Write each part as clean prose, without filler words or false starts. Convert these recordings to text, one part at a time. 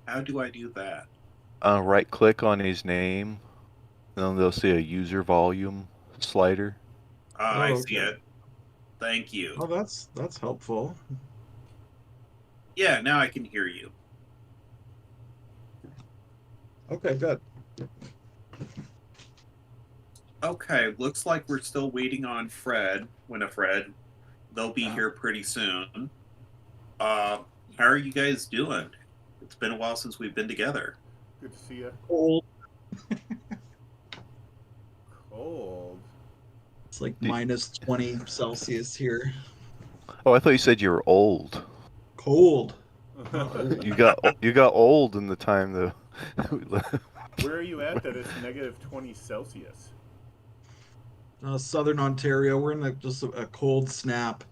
How do I do that? Right click on his name, and then they'll see a user volume slider. Ah, I Oh, see okay. it. Thank you. Oh, that's helpful. Yeah, now I can hear you. Okay, good. Okay, looks like we're still waiting on Fred, Winifred. They'll be Yeah. here pretty soon. Uh, how are you guys doing? It's been a while since we've been together. Good to see you. Cold. Cold. It's like Did, minus 20 Celsius here. oh, I thought you said you were old. Cold, not old. You got old in the time though. Where are you at that it's negative 20 Celsius? Southern Ontario, we're in just a cold snap.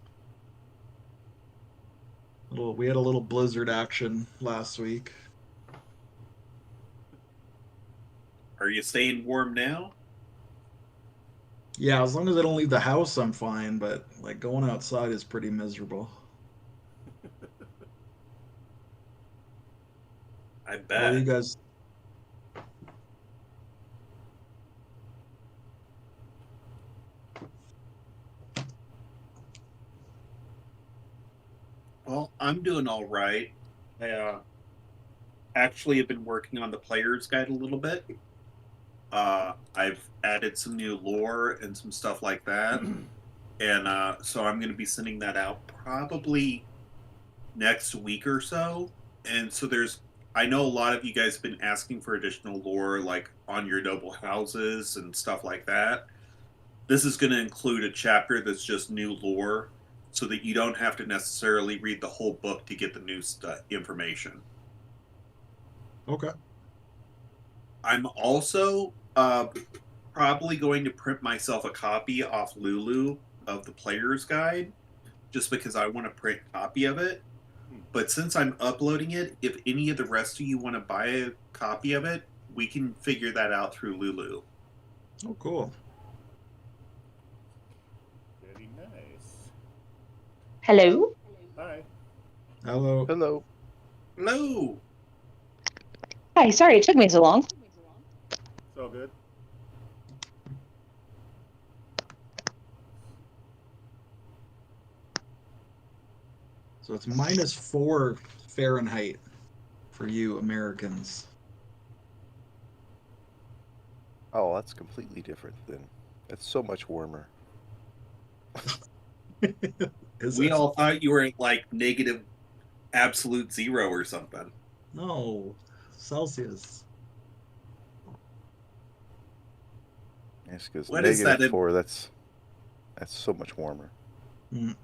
We had a little blizzard action last week. Are you staying warm now? Yeah, as long as I don't leave the house, I'm fine. But like going outside is pretty miserable. I How are you bet. guys? Well, I'm doing all right. I actually have been working on the player's guide a little bit. I've added some new lore and some stuff like that. And so I'm going to be sending that out probably next week or so. And so I know a lot of you guys have been asking for additional lore, like on your noble houses and stuff like that. This is going to include a chapter that's just new lore so that you don't have to necessarily read the whole book to get the new information. Okay. I'm also probably going to print myself a copy off Lulu of the player's guide just because I want to print a copy of it. But since I'm uploading it, if any of the rest of you want to buy a copy of it, we can figure that out through Lulu. Oh, cool. Very nice. Hello? Hi. Hello. Hello. No, Hi, sorry it took me so long. It's all good. So it's -4 Fahrenheit for you Americans. Oh, that's completely different then. It's so much warmer. Is we it? all thought you were at like negative absolute zero or something. No. Celsius. Yes, because What is that in? -4. That's so much warmer. Mm.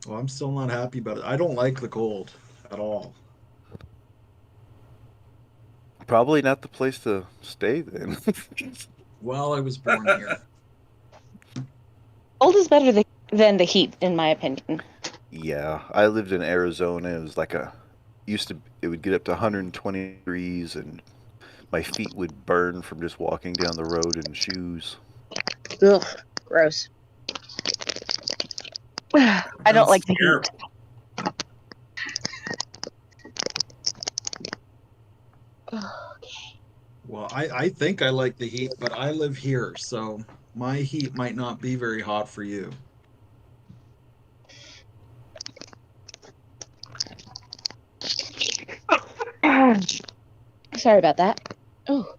Well, I'm still not happy about it. I don't like the cold at all. Probably not the place to stay then. Well, I was born here. Cold is better than the heat, in my opinion. Yeah, I lived in Arizona. It was like it would get up to 120 degrees, and my feet would burn from just walking down the road in shoes. Ugh, gross. I don't like Sounds the heat. terrible. Well, I think I like the heat, but I live here, so my heat might not be very hot for you. Sorry about that. Oh,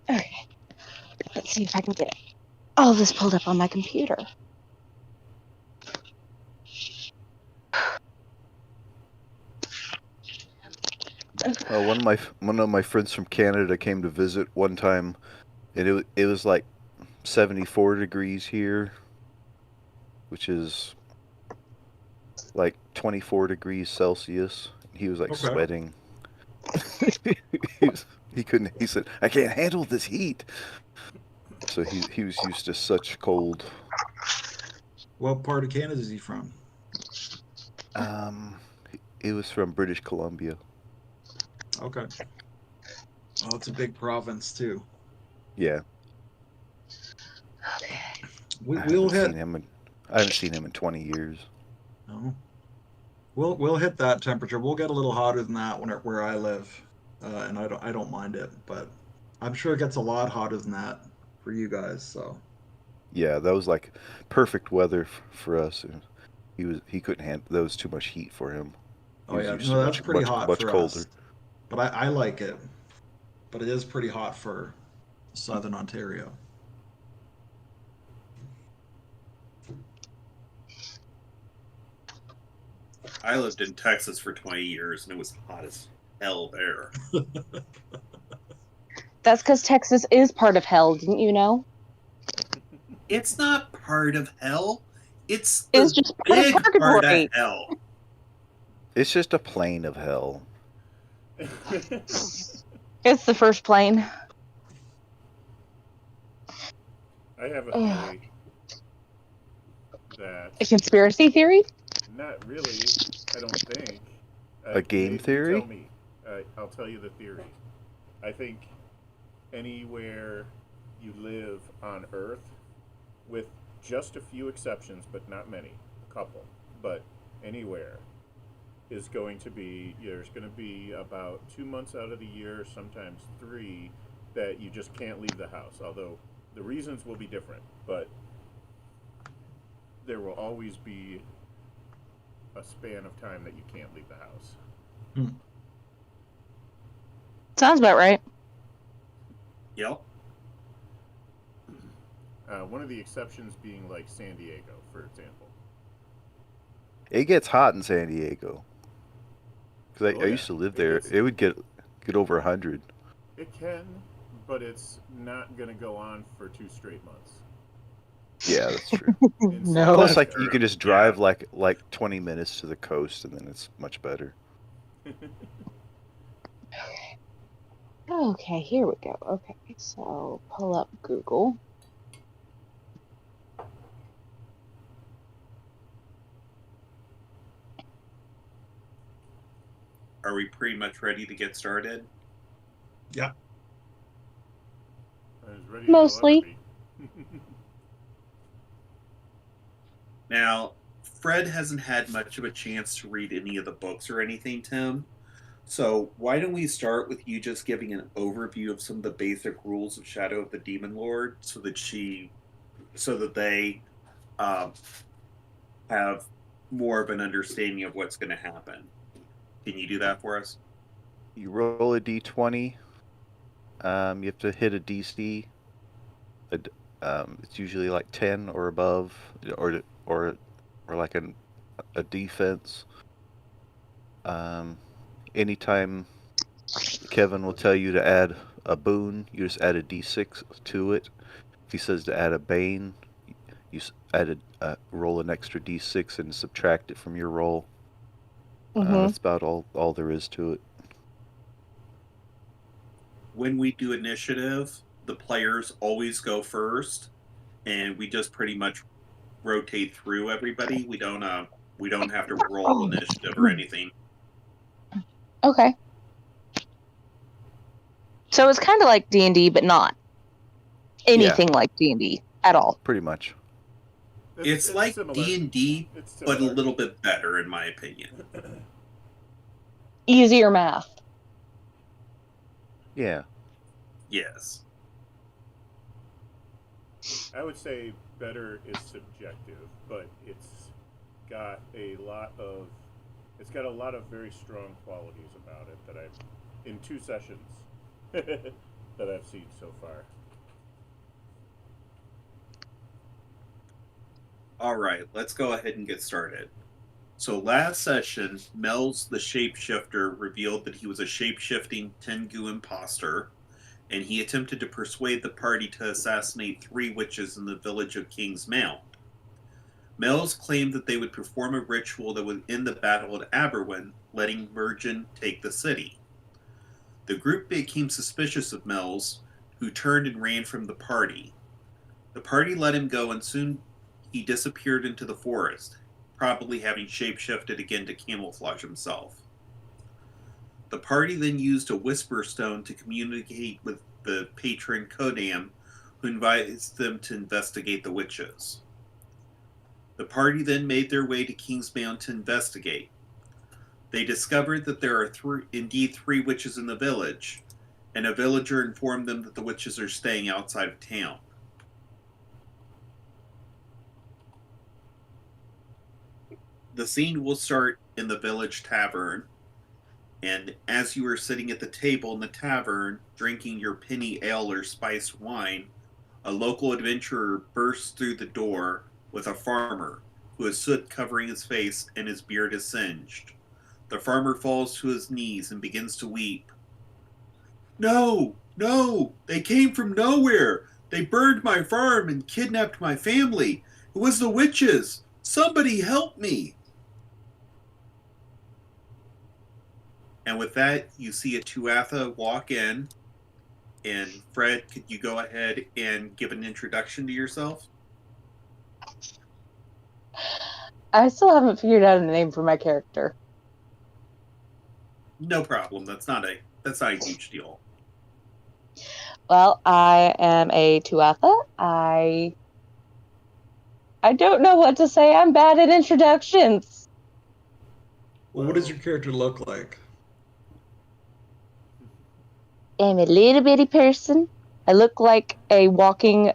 okay. Let's see if I can get all this pulled up on my computer. One of my friends from Canada came to visit one time, and it was like 74 degrees here, which is like 24 degrees Celsius. He was like Okay. sweating. He couldn't. He said, "I can't handle this heat." So he was used to such cold. What part of Canada is he from? Um, it was from British Columbia. Okay. Oh, it's a big province too. Yeah, We, I we'll haven't hit. seen him in I haven't seen him in 20 years. No. We'll hit that temperature. We'll get a little hotter than that where I live, and I don't mind it. But I'm sure it gets a lot hotter than that for you guys. So Yeah, that was like perfect weather for us. And he couldn't handle that was too much heat for him. He oh was yeah, used to no, that's pretty hot much for colder. us. But I like it. But it is pretty hot for Southern Ontario. I lived in Texas for 20 years, and it was hot as hell there. That's because Texas is part of hell, didn't you know? It's not part of hell. It's It's the just part of big part of purgatory. hell. It's just a plane of hell. It's the first plane. I have a Ugh. theory that A conspiracy theory? not really. I don't think. A game theory? You tell me. I'll tell you the theory. I think anywhere you live on Earth, with just a few exceptions, but not many, a couple, but anywhere, is going to be, there's going to be about 2 months out of the year, sometimes 3, that you just can't leave the house. Although the reasons will be different, but there will always be a span of time that you can't leave the house. Sounds about right. Yep. One of the exceptions being like San Diego, for example. It gets hot in San Diego. Because Oh, I yeah. used to live It there. gets- It would get over 100. It can, but it's not going to go on for 2 straight months. Yeah, that's true. In San No. Plus, That's like true. you can just drive like 20 minutes to the coast, and then it's much better. Okay, here we go. Okay, so pull up Google. Are we pretty much ready to get started? Yeah. As ready Mostly. as I'll ever be. Now, Fred hasn't had much of a chance to read any of the books or anything, Tim. So why don't we start with you just giving an overview of some of the basic rules of Shadow of the Demon Lord, so that they have more of an understanding of what's going to happen. Can you do that for us? You roll a d20. You have to hit a DC. It's usually like 10 or above, or like a defense. Anytime Kevin will tell you to add a boon, you just add a d6 to it. If he says to add a bane, you roll an extra d6 and subtract it from your roll. That's about all there is to it. When we do initiative, the players always go first, and we just pretty much rotate through everybody. We don't have to roll initiative or anything. Okay. So it's kind of like D&D, but not anything like D&D at all. Pretty much. It's like similar. D&D, It's but a similar. little bit better, in my opinion. Easier math. Yeah. Yes. I would say better is subjective, but it's got a lot of very strong qualities about it that I've in 2 sessions that I've seen so far. All right, let's go ahead and get started. So last session, Mel's the shapeshifter revealed that he was a shape-shifting Tengu imposter, and he attempted to persuade the party to assassinate 3 witches in the village of King's Mound. Mel's claimed that they would perform a ritual that would end the battle at Aberwin, letting Mergen take the city. The group became suspicious of Mel's, who turned and ran from the party. The party let him go, and soon he disappeared into the forest, probably having shapeshifted again to camouflage himself. The party then used a whisper stone to communicate with the patron Kodam, who invites them to investigate the witches. The party then made their way to Kingsmound to investigate. They discovered that there are indeed three witches in the village, and a villager informed them that the witches are staying outside of town. The scene will start in the village tavern, and as you are sitting at the table in the tavern, drinking your penny ale or spiced wine, a local adventurer bursts through the door with a farmer who has soot covering his face and his beard is singed. The farmer falls to his knees and begins to weep. No, no, they came from nowhere. They burned my farm and kidnapped my family. It was the witches. Somebody help me. And with that, you see a Tuatha walk in. And Fred, could you go ahead and give an introduction to yourself? I still haven't figured out a name for my character. No problem. That's not a huge deal. Well, I am a Tuatha. I don't know what to say. I'm bad at introductions. Well, what does your character look like? I'm a little bitty person. I look like a walking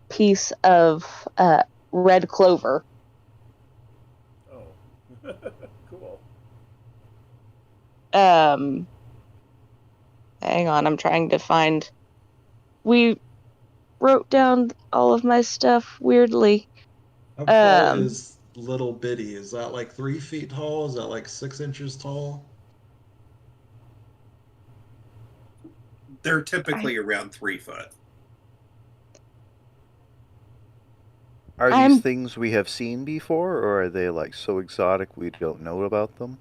piece of red clover. Oh, cool. Hang on, I'm trying to find. We wrote down all of my stuff weirdly. How tall is little bitty? Is that like 3 feet tall? Is that like 6 inches tall? They're typically around 3 foot. Are these things we have seen before, or are they like so exotic we don't know about them?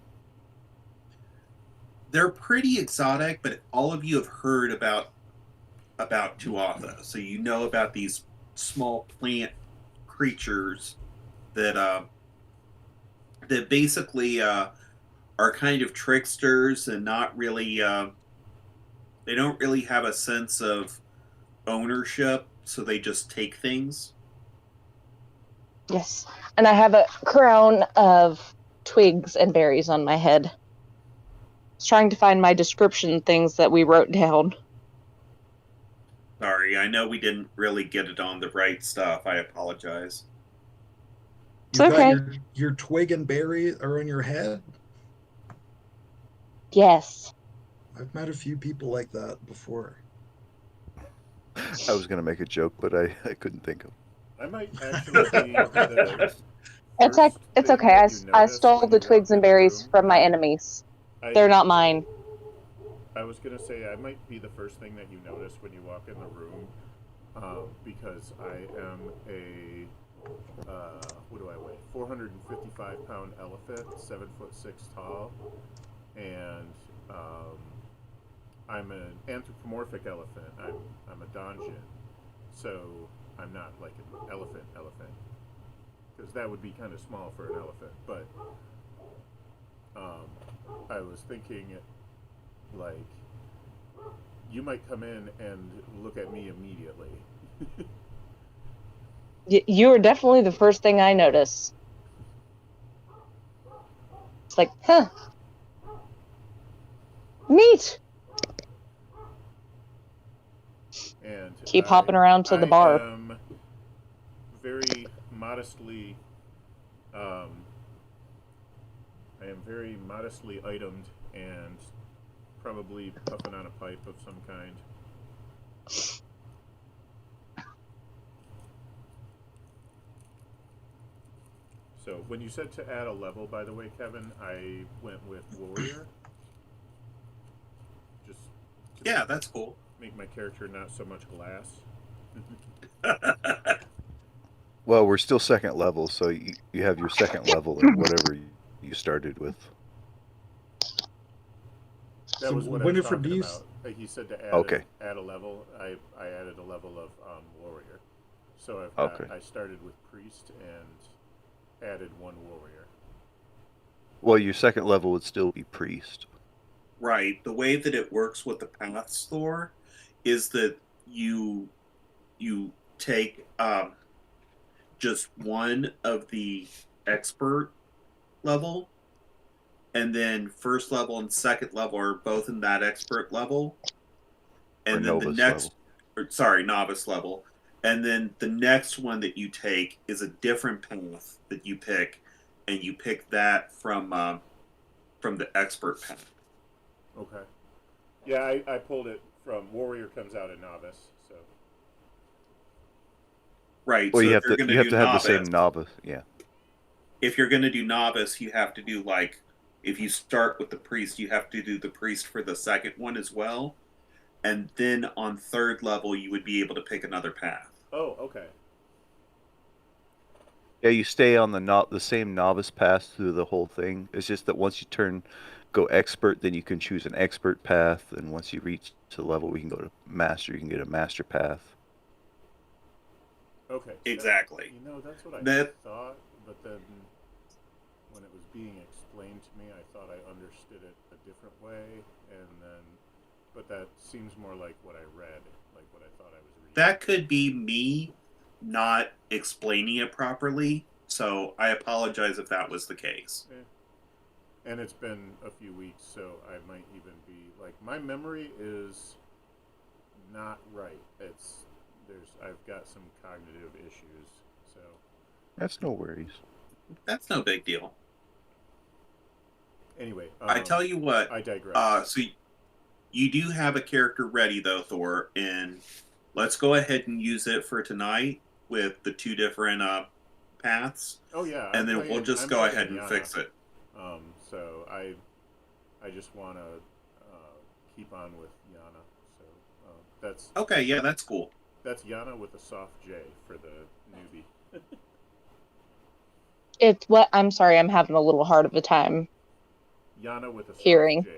They're pretty exotic, but all of you have heard about Tuatha, so you know about these small plant creatures that that basically are kind of tricksters and not really they don't really have a sense of ownership, so they just take things. Yes, and I have a crown of twigs and berries on my head. I was trying to find my description things that we wrote down. Sorry, I know we didn't really get it on the right stuff. I apologize. It's You've okay. got your twig and berry are in your head? Yes. I've met a few people like that before. I was going to make a joke, but I couldn't think of. I might actually be the It's first it's thing okay. that you I notice stole when the you twigs walk and in the berries room. from my enemies. They're not mine. I was gonna say I might be the first thing that you notice when you walk in the room, because I am a what do I weigh? 455-pound elephant, 7'6" tall, and I'm an anthropomorphic elephant. I'm a donjon, so I'm not like an elephant, because that would be kind of small for an elephant. But I was thinking, like, you might come in and look at me immediately. You are definitely the first thing I notice. It's like, huh. Neat. And Keep hopping around to the bar. I am very modestly, I am very modestly itemed and probably puffing on a pipe of some kind. So when you said to add a level, by the way, Kevin, I went with warrior. Just Yeah, that's cool. make my character not so much glass. Well, we're still second level, so you have your second level in whatever you started with. That was what I was talking about. He said to add a level. I added a level of warrior. So I've got, I started with priest and added one warrior. Well, your second level would still be priest. Right. The way that it works with the path store is that you take just one of the expert level, and then first level and second level are both in that expert level, and then the novice next, level. novice level, and then the next one that you take is a different path that you pick, and you pick that from the expert path. Okay. Yeah, I pulled it from Warrior comes out at novice, so Right. Well, So you if have you're to going to you have do to have the same novice, novice. Yeah. if you're going to do novice, you have to do like if you start with the priest, you have to do the priest for the second one as well, and then on third level, you would be able to pick another path. oh, okay. Yeah, you stay on the same novice path through the whole thing. It's just that once you go expert, then you can choose an expert path, and once you reach to the level we can go to master, you can get a master path. Okay. Exactly. That's what I That thought, but then when it was being explained to me, I thought I understood it a different way, but that seems more like what I read, like what I thought I was reading. that could be me not explaining it properly. So I apologize if that was the case. And it's been a few weeks, so I might even be like my memory is not right. I've got some cognitive issues, so That's no worries. That's no big deal. anyway, I tell you what. I digress. So you do have a character ready though, Thor, and let's go ahead and use it for tonight with the two different paths, Oh yeah, and then we'll just go ahead and fix it. So I just want to keep on with Yana. So that's Okay, yeah, that's cool. That's Yana with a soft J for the newbie. It's what? I'm sorry, I'm having a little hard of a time Yana with a soft hearing. J.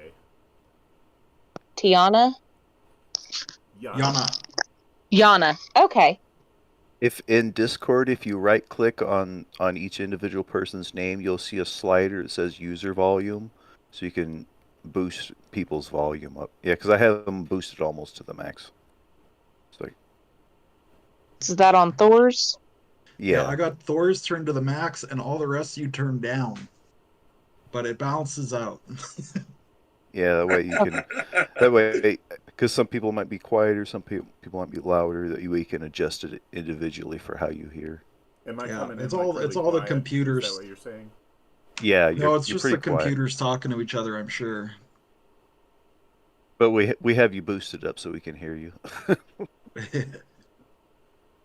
Tiana? Yana. Yana. Okay. If in Discord, if you right click on each individual person's name, you'll see a slider that says user volume, so you can boost people's volume up. Yeah, because I have them boosted almost to the max. So Is that on Thor's? yeah, I got Thor's turned to the max and all the rest you turned down. But it balances out. yeah. That way you can. That way, because some people might be quieter, some people might be louder. That way you can adjust it individually for how you hear. Am I Yeah, coming it's in all like really it's all the quiet? computers. Is that what you're saying? Yeah, No, it's you're just pretty the quiet. computers talking to each other, I'm sure. But we have you boosted up so we can hear you.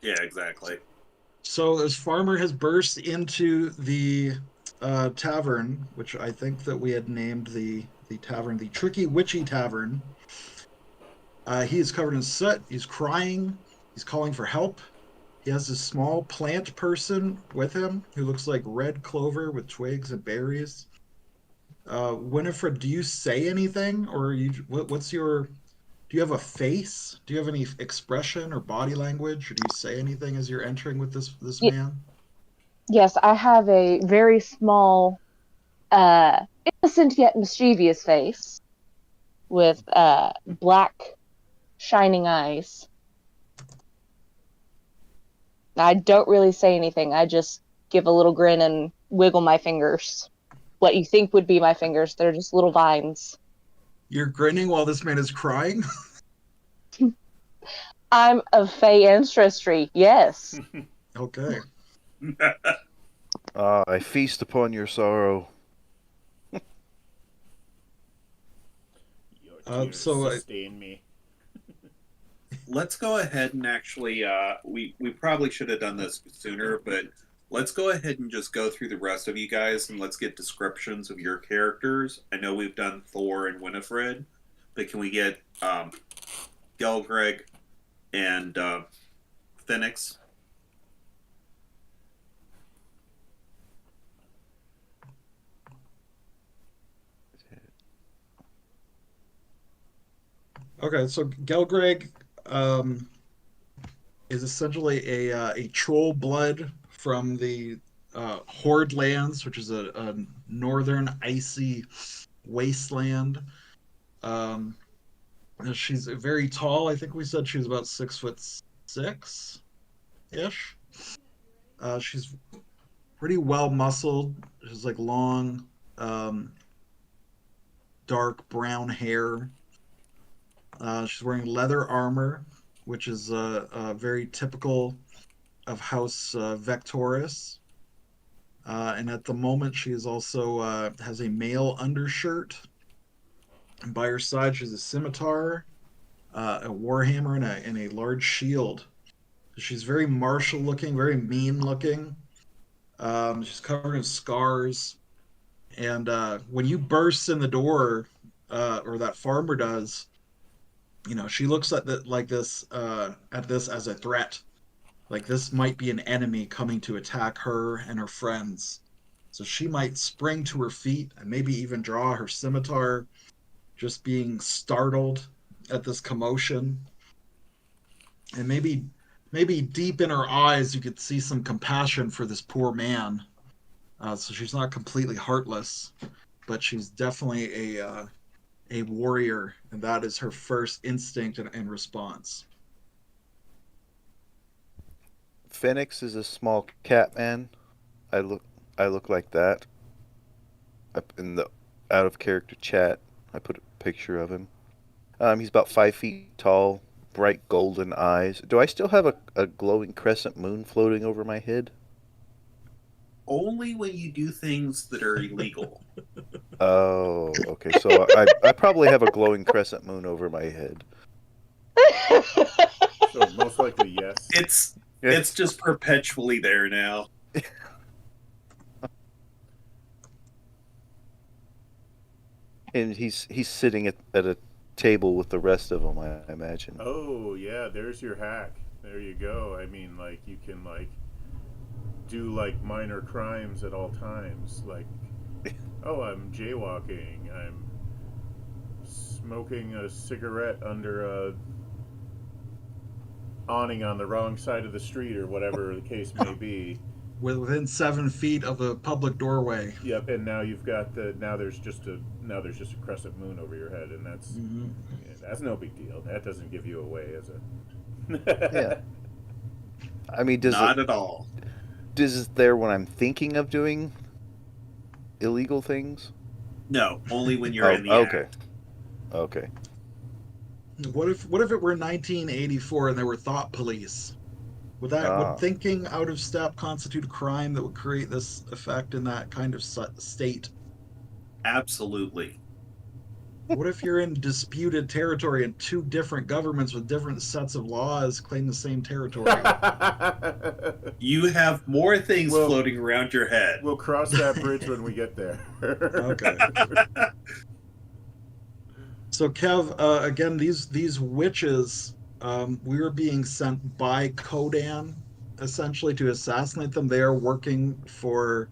Yeah, exactly. So as Farmer has burst into the tavern, which I think that we had named the tavern the Tricky Witchy Tavern, he is covered in soot. He's crying. He's calling for help. He has this small plant person with him who looks like red clover with twigs and berries. Winifred, do you say anything, or what's your? Do you have a face? Do you have any expression or body language, or do you say anything as you're entering with this Y- man? yes, I have a very small, innocent yet mischievous face with black, shining eyes. I don't really say anything. I just give a little grin and wiggle my fingers. What you think would be my fingers, they're just little vines. You're grinning while this man is crying. I'm of Fey ancestry, yes. Okay. I feast upon your sorrow. Your tears sustain me. Let's go ahead and actually, we probably should have done this sooner, but let's go ahead and just go through the rest of you guys and let's get descriptions of your characters. I know we've done Thor and Winifred, but can we get Gelgreg and Phoenix? Okay, so Gelgreg is essentially a troll blood from the Horde Lands, which is a northern icy wasteland. She's very tall. I think we said she was about 6'6" ish. She's pretty well muscled. She's like long, dark brown hair. She's wearing leather armor, which is very typical of House Vectoris. And at the moment, she is also has a mail undershirt. And by her side, she has a scimitar, a warhammer, and a large shield. She's very martial looking, very mean looking. She's covered in scars. And when you burst in the door, or that farmer does, she looks at like this at this as a threat. Like this might be an enemy coming to attack her and her friends. So she might spring to her feet and maybe even draw her scimitar, just being startled at this commotion. And maybe deep in her eyes you could see some compassion for this poor man. So she's not completely heartless, but she's definitely a warrior, and that is her first instinct and response. Phoenix is a small cat man. I look like that. Up in the out of character chat, I put a picture of him. He's about 5 feet tall, bright golden eyes. Do I still have a glowing crescent moon floating over my head? Only when you do things that are illegal. Oh, okay. So I probably have a glowing crescent moon over my head. So most likely yes. It's just perpetually there now. And he's sitting at a table with the rest of them, I imagine. Oh yeah, there's your hack. There you go. I mean, like you can like do like minor crimes at all times. Like, oh, I'm jaywalking. I'm smoking a cigarette under a awning on the wrong side of the street, or whatever the case may be. Within 7 feet of a public doorway. Yep, and now you've got now there's just a crescent moon over your head, and that's no big deal. That doesn't give you away as a Yeah. I mean, Not at all. Is it there when I'm thinking of doing illegal things? No, only when you're in the act. Okay. What if it were 1984 and there were thought police? Would thinking out of step constitute a crime that would create this effect in that kind of state? Absolutely. What if you're in disputed territory and two different governments with different sets of laws claim the same territory? You have more things floating around your head. We'll cross that bridge when we get there. Okay. So Kev, again, these witches, we were being sent by Kodan, essentially, to assassinate them. They are working for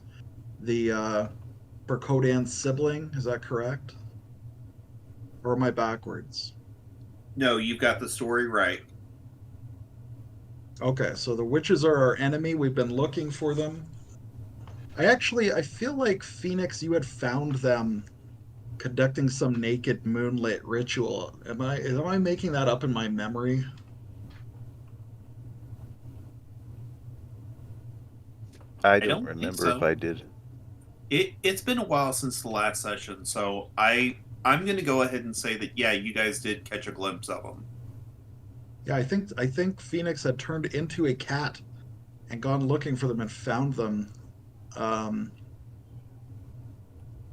for Kodan's sibling. Is that correct? Or am I backwards? No, you've got the story right. Okay, so the witches are our enemy. We've been looking for them. I feel like Phoenix, you had found them conducting some naked moonlit ritual. Am I making that up in my memory? I don't don't think remember so. if I did. It's been a while since the last session, so I'm going to go ahead and say that yeah, you guys did catch a glimpse of them. Yeah, I think Phoenix had turned into a cat and gone looking for them and found them. And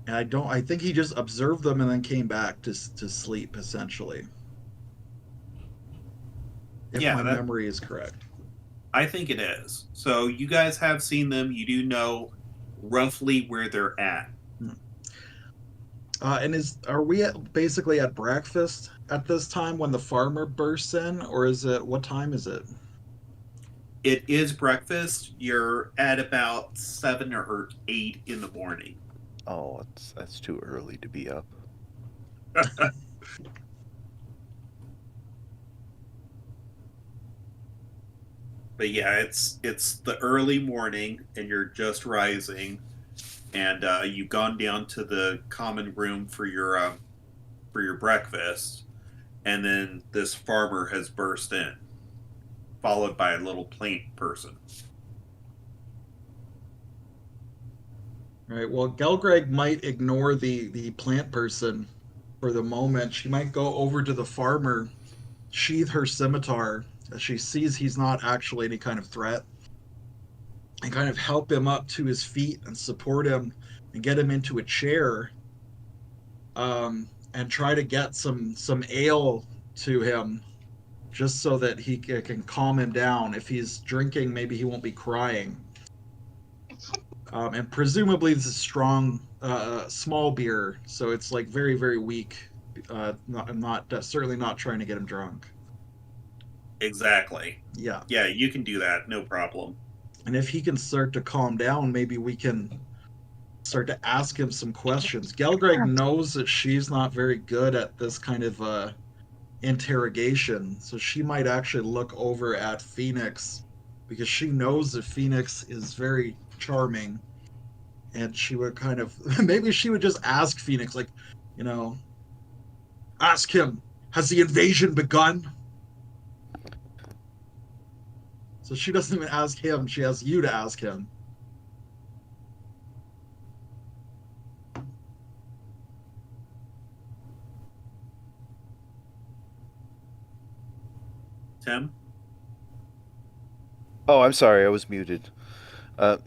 I think he just observed them and then came back to sleep, essentially. If my memory is correct. I think it is. So you guys have seen them. You do know roughly where they're at. And are we basically at breakfast at this time when the farmer bursts in, or what time is it? It is breakfast. You're at about 7 or 8 in the morning. Oh, that's too early to be up. But yeah, it's the early morning, and you're just rising, and you've gone down to the common room for your breakfast, and then this farmer has burst in, followed by a little plant person. All right. Well, Gelgreg might ignore the plant person for the moment. She might go over to the farmer, sheath her scimitar as she sees he's not actually any kind of threat, and kind of help him up to his feet and support him and get him into a chair, and try to get some ale to him just so that he can calm him down. If he's drinking, maybe he won't be crying. And presumably this is strong, small beer, so it's like very, very weak. I'm not certainly not trying to get him drunk. Exactly. Yeah. Yeah, you can do that. No problem. And if he can start to calm down, maybe we can start to ask him some questions. Gelgreg knows that she's not very good at this kind of interrogation, so she might actually look over at Phoenix because she knows that Phoenix is very charming, and she would kind of maybe she would just ask Phoenix, like, ask him, has the invasion begun? So she doesn't even ask him, she asks you to ask him. Tim? Oh, I'm sorry, I was muted.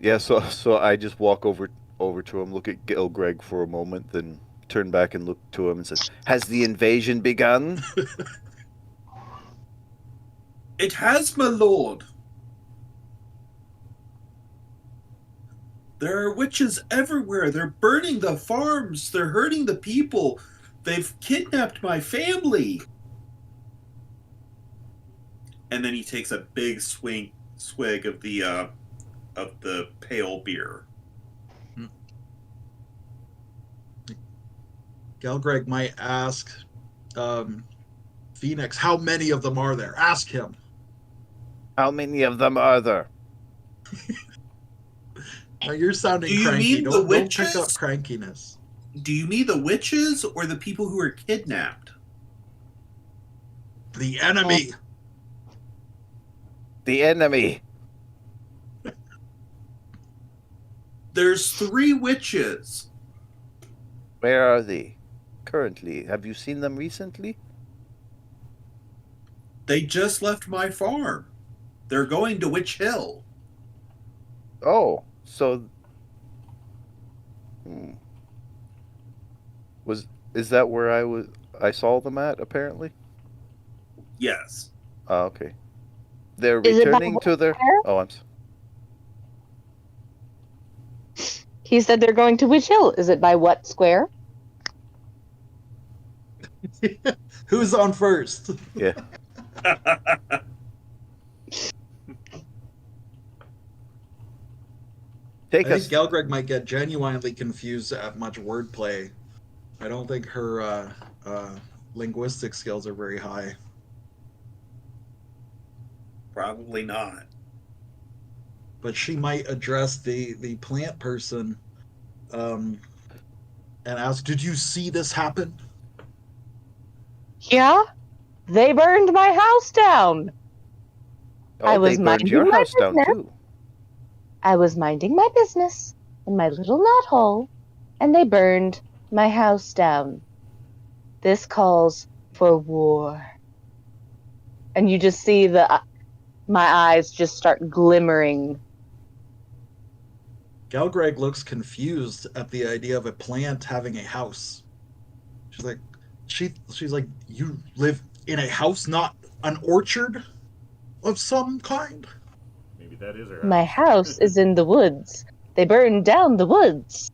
Yeah, so I just walk over to him, look at Gilgreg for a moment, then turn back and look to him and says, "Has the invasion begun?" It has, my lord. There are witches everywhere. They're burning the farms. They're hurting the people. They've kidnapped my family. And then he takes a big swig of the pale beer. Gelgreg might ask Phoenix, how many of them are there? Ask him. How many of them are there? Now you're sounding Do you cranky. mean the Don't pick witches? up crankiness. Do you mean the witches or the people who were kidnapped? The enemy. The enemy. There's 3 witches. Where are they currently? Have you seen them recently? They just left my farm. They're going to Witch Hill. Oh, so is that where I saw them at, apparently? Yes. Oh, okay. They're Is it by returning to their Square? Oh, He said they're going to Witch Hill. Is it by what square? Who's on first? yeah. I Take think us Gelgreg might get genuinely confused at much wordplay. I don't think her linguistic skills are very high. Probably not. But she might address the plant person and ask, did you see this happen? Yeah, they burned my house down. I was they burned minding your my house down business. too. I was minding my business in my little knothole, and they burned my house down. This calls for war. And you just see my eyes just start glimmering. Gelgreg looks confused at the idea of a plant having a house. She's like, you live in a house, not an orchard of some kind? Maybe that is her My house is in the woods. They burned down the woods.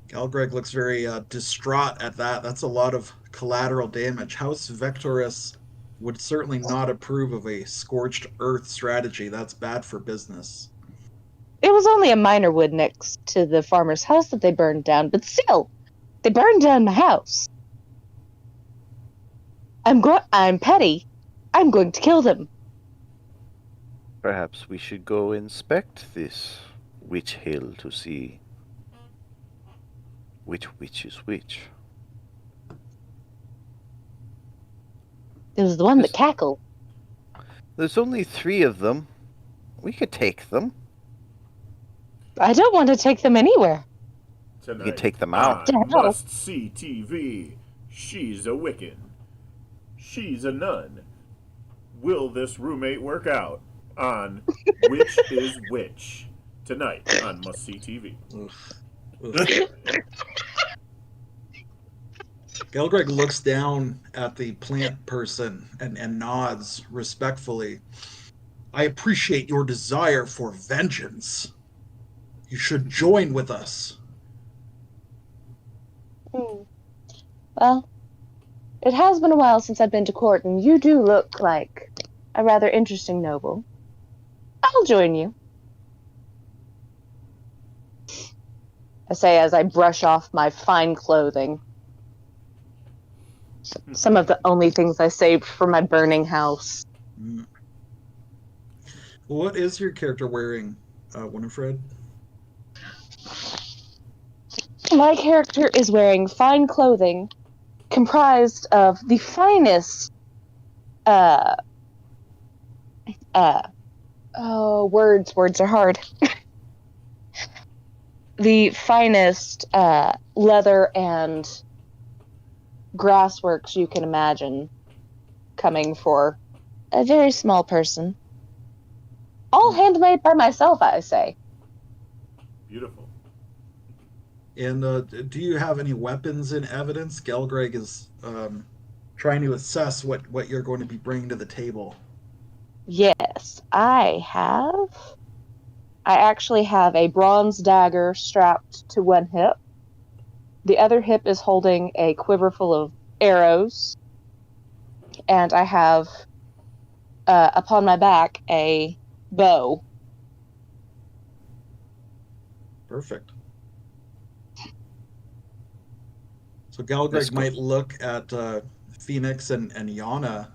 Gelgreg looks very distraught at that. That's a lot of collateral damage. House Vectorus would certainly not approve of a scorched earth strategy. That's bad for business. It was only a minor wood next to the farmer's house that they burned down, but still, they burned down my house. I'm petty. I'm going to kill them. Perhaps we should go inspect this Witch Hill to see which witch is which. It was the one that cackled. There's only 3 of them. We could take them. I don't want to take them anywhere. Tonight You can take them out. on Devil. Must See TV. She's a Wiccan. She's a nun. Will this roommate work out? On Which is Which? Tonight on Must See TV. Gelgreg looks down at the plant person and nods respectfully. I appreciate your desire for vengeance. You should join with us. Well, it has been a while since I've been to court, and you do look like a rather interesting noble. I'll join you. I say as I brush off my fine clothing. Some of the only things I saved for my burning house. What is your character wearing, Winifred? My character is wearing fine clothing comprised of the finest words are hard. The finest leather and grassworks you can imagine, coming for a very small person. All handmade by myself, I say. Beautiful. And do you have any weapons in evidence? Gelgreg is trying to assess what you're going to be bringing to the table. Yes, I actually have a bronze dagger strapped to one hip. The other hip is holding a quiver full of arrows. And I have, upon my back, a bow. Perfect. So Gelgreg might look at Phoenix and Yana,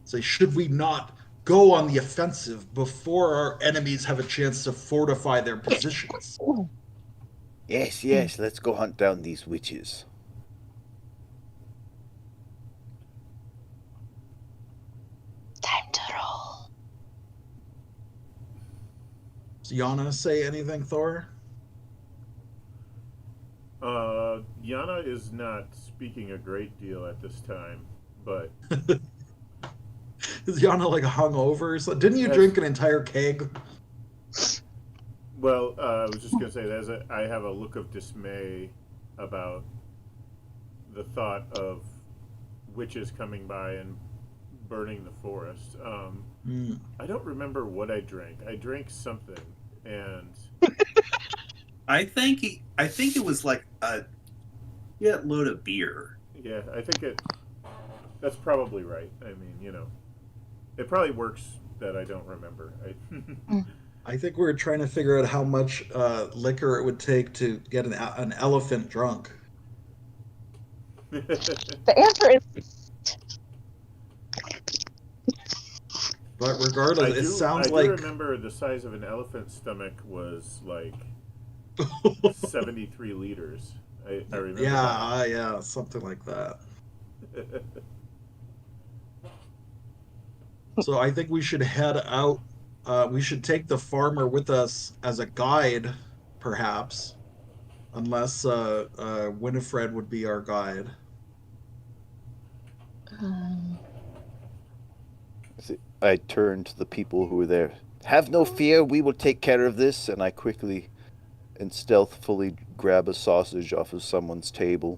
say, should we not go on the offensive before our enemies have a chance to fortify their positions? Yes, let's go hunt down these witches. Time to roll. Does Yana say anything, Thor? Yana is not speaking a great deal at this time, but Is Yana like hungover? So, didn't you Yes. drink an entire keg? well, I was just gonna say I have a look of dismay about the thought of witches coming by and burning the forest. I don't remember what I drank. I drank something, and I think it was like a load of beer. yeah, I think that's probably right. I mean, it probably works that I don't remember. I think we were trying to figure out how much liquor it would take to get an elephant drunk. The answer is But regardless, it sounds like I do remember the size of an elephant's stomach was like 73 liters. I remember. yeah, something like that. that. So I think we should head out. We should take the farmer with us as a guide, perhaps, unless Winifred would be our guide. I turned to the people who were there. Have no fear, we will take care of this. And I quickly and stealthily grab a sausage off of someone's table.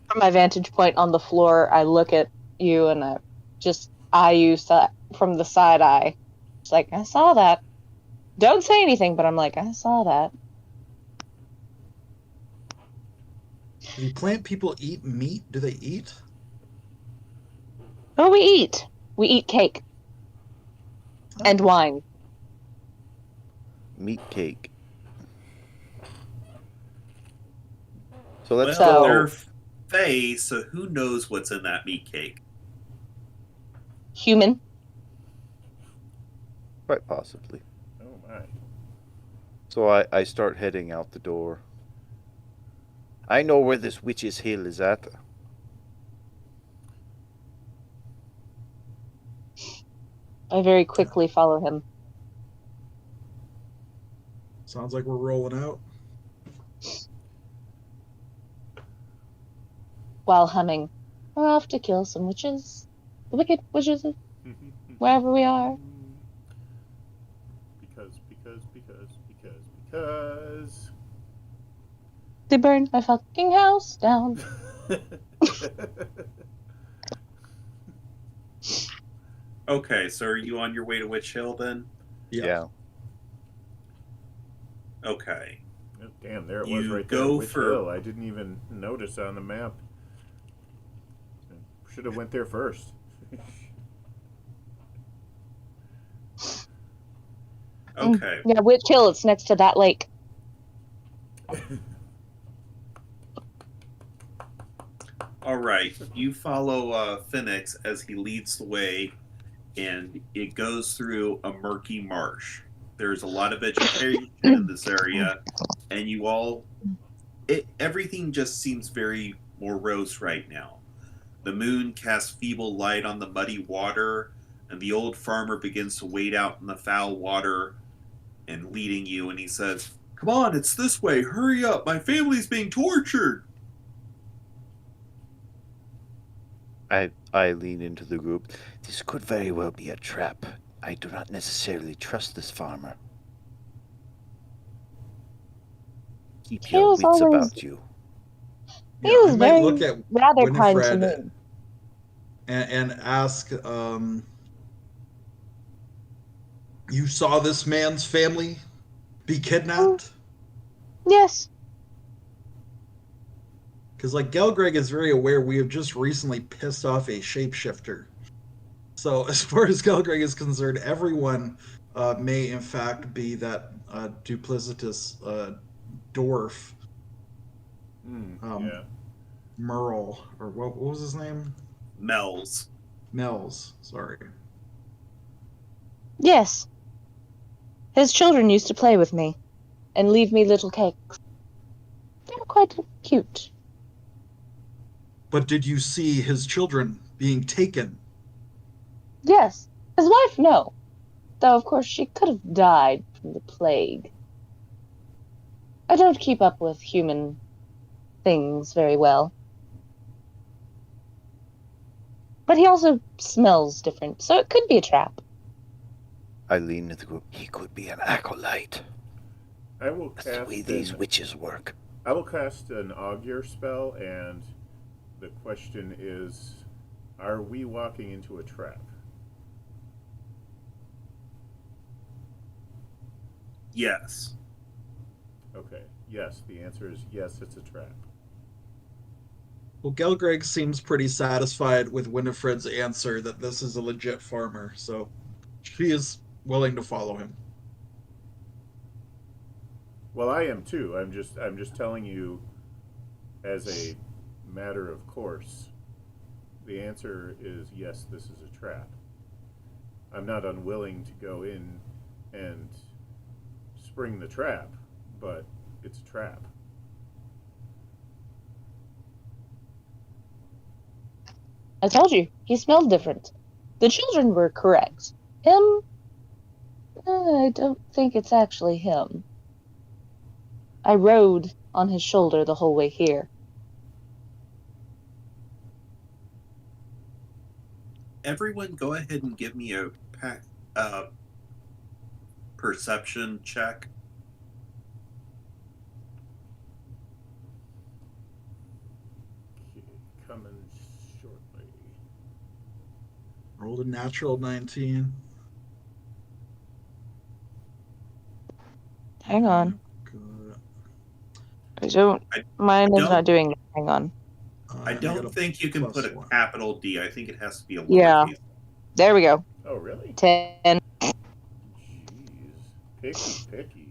from my vantage point on the floor. I look at you and I just eye you from the side eye. It's like, I saw that. Don't say anything, but I'm like, I saw that. Do plant people eat meat? Do they eat? Oh, we eat. We eat cake. And wine. Meat cake. So let's Well, go. they're Fae, so who knows what's in that meat cake? Human. Quite possibly. Oh my. So I start heading out the door. I know where this witch's hill is at. I very quickly follow him. Sounds like we're rolling out. While humming, we're off to kill some witches. The wicked witches, wherever we are. Because. They burned my fucking house down. Okay, so are you on your way to Witch Hill then? Yeah. Okay. Oh, damn, there it was You right there. go Witch for- Hill. I didn't even notice on the map. Should have went there first. Okay. Yeah, Witch Hill, it's next to that lake. All right. You follow Phoenix as he leads the way, and it goes through a murky marsh. There's a lot of vegetation in this area, and everything just seems very morose right now. The moon casts feeble light on the muddy water, and the old farmer begins to wade out in the foul water and leading you, and he says, "Come on, it's this way. Hurry up. My family's being tortured." I lean into the group. This could very well be a trap. I do not necessarily trust this farmer. Keep He your was wits always- about you. He Yeah, was I might very look at rather kind to Winifred me. and ask, you saw this man's family be kidnapped? Yes. Because, like, Gelgreg is very aware we have just recently pissed off a shapeshifter. So, as far as Gelgreg is concerned, everyone may, in fact, be that duplicitous dwarf, Yeah. Merle, or what was his name? Mel's. Mel's, sorry. Yes. His children used to play with me and leave me little cakes. They were quite cute. But did you see his children being taken? Yes. His wife, no. Though, of course, she could have died from the plague. I don't keep up with human things very well. But he also smells different, so it could be a trap. I lean into the group. He could be an acolyte. I will That's the cast way these witches work. I will cast an augur spell, and the question is, are we walking into a trap? Yes. Okay. Yes, the answer is yes, it's a trap. Well, Gelgreg seems pretty satisfied with Winifred's answer that this is a legit farmer, so she is willing to follow him. Well, I am too. I'm just telling you as a matter of course. The answer is yes, this is a trap. I'm not unwilling to go in and spring the trap, but it's a trap. I told you, he smelled different. The children were correct. Him? I don't think it's actually him. I rode on his shoulder the whole way here. Everyone, go ahead and give me a perception check. Okay, coming shortly. Rolled a natural 19. Hang on. Good. Mine is don't- not doing it. Hang on. I And don't got a think you can put a +1. capital D. I think it has to be a lowercase. Yeah. There we go. Oh, really? 10. Jeez. Picky.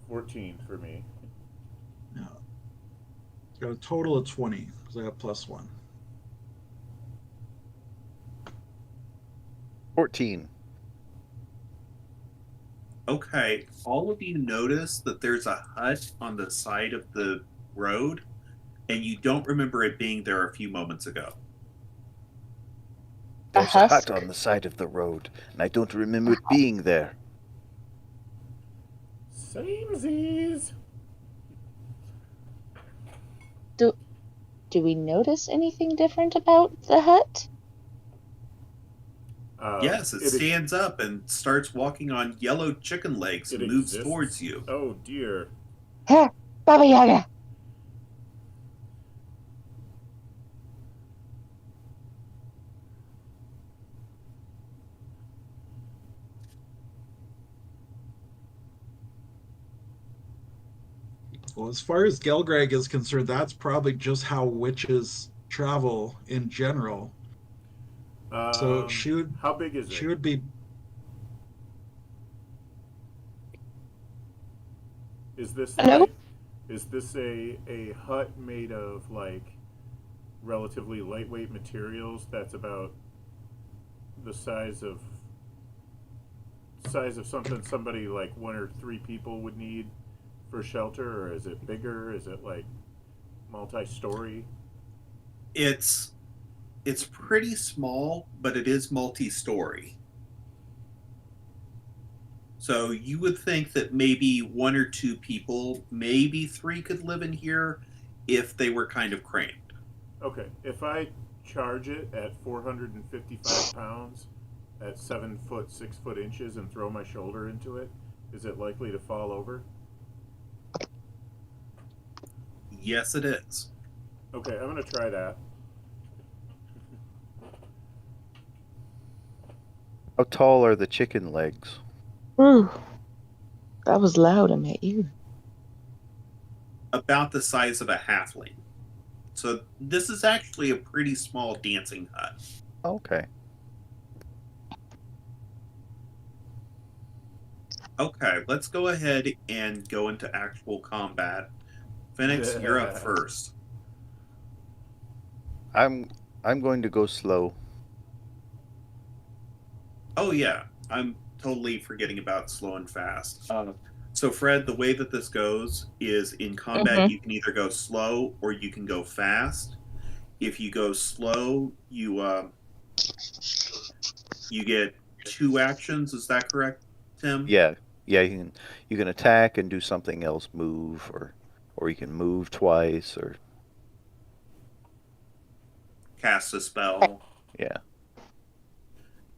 14 for me. Yeah. Got a total of 20 because I got +1. 14. Okay, all of you notice that there's a hut on the side of the road, and you don't remember it being there a few moments ago. There's a hut husk? on the side of the road, and I don't remember it being there. Samesies. Do we notice anything different about the hut? Yes, it stands up and starts walking on yellow chicken legs It and moves exists. towards you. Oh dear. Here, Baba Yaga. Well, as far as Gelgreg is concerned, that's probably just how witches travel in general. So How big is she it? would be. Is this Hello? like? Is this a hut made of like relatively lightweight materials that's about the size of something somebody like 1 or 3 people would need for shelter, or is it bigger? Is it like multi-story? It's pretty small, but it is multi-story. So you would think that maybe 1 or 2 people, maybe 3 could live in here if they were kind of cramped. Okay, if I charge it at 455 pounds at 7 foot 6 foot inches and throw my shoulder into it, is it likely to fall over? Yes, it is. Okay, I'm gonna try that. How tall are the chicken legs? Ooh, that was loud in my ear. About the size of a halfling. So this is actually a pretty small dancing hut. Okay. Okay, let's go ahead and go into actual combat. Phoenix, you're up first. I'm going to go slow. Oh yeah, I'm totally forgetting about slow and fast. So Fred, the way that this goes is in combat you can either go slow or you can go fast. If you go slow, you get 2 actions. Is that correct, Tim? Yeah. Yeah, you can attack and do something else, move, or you can move twice, or Cast a spell. yeah.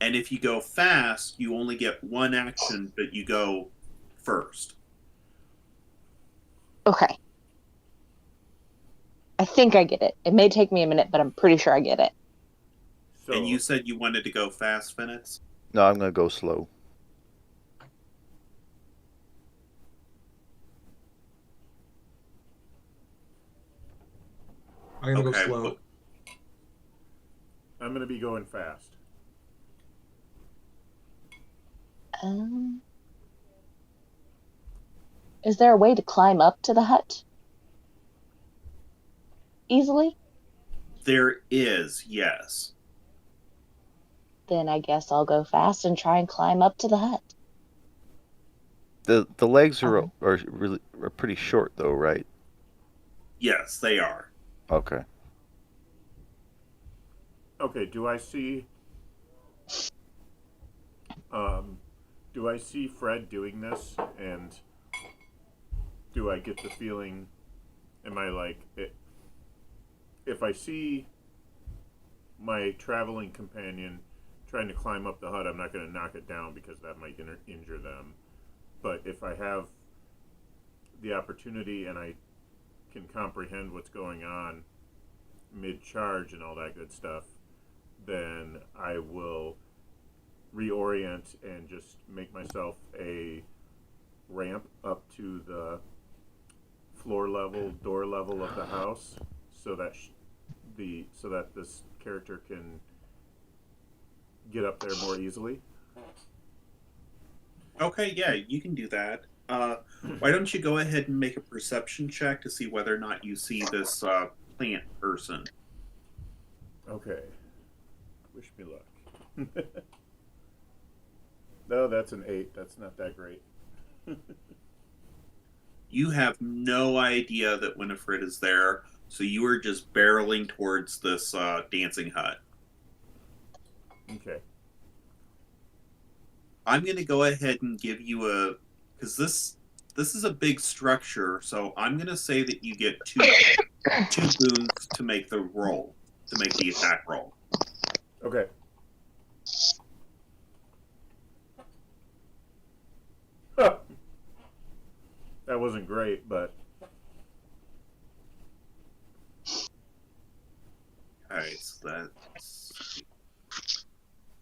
And if you go fast, you only get 1 action, but you go first. Okay. I think I get it. It may take me a minute, but I'm pretty sure I get it. So, And you said you wanted to go fast, Phoenix? No, I'm going to go slow. I'm gonna go Okay, slow. I'm gonna be going fast. Is there a way to climb up to the hut easily? There is, yes. Then I guess I'll go fast and try and climb up to the hut. The legs are really are pretty short though, right? Yes, they are. Okay. Okay, do I see Fred doing this, and do I get the feeling, am I like it, if I see my traveling companion trying to climb up the hut, I'm not going to knock it down because that might injure them. But if I have the opportunity and I can comprehend what's going on mid-charge and all that good stuff, then I will reorient and just make myself a ramp up to the floor level, door level of the house, so that this character can get up there more easily. Okay, yeah, you can do that. Why don't you go ahead and make a perception check to see whether or not you see this plant person? Okay. Wish me luck. No, that's an 8. That's not that great. You have no idea that Winifred is there, so you are just barreling towards this dancing hut. Okay. I'm going to go ahead and give you because this is a big structure, so I'm gonna say that you get two boons to make the roll, to make the attack roll. Okay. That wasn't great, but Alright, so that's...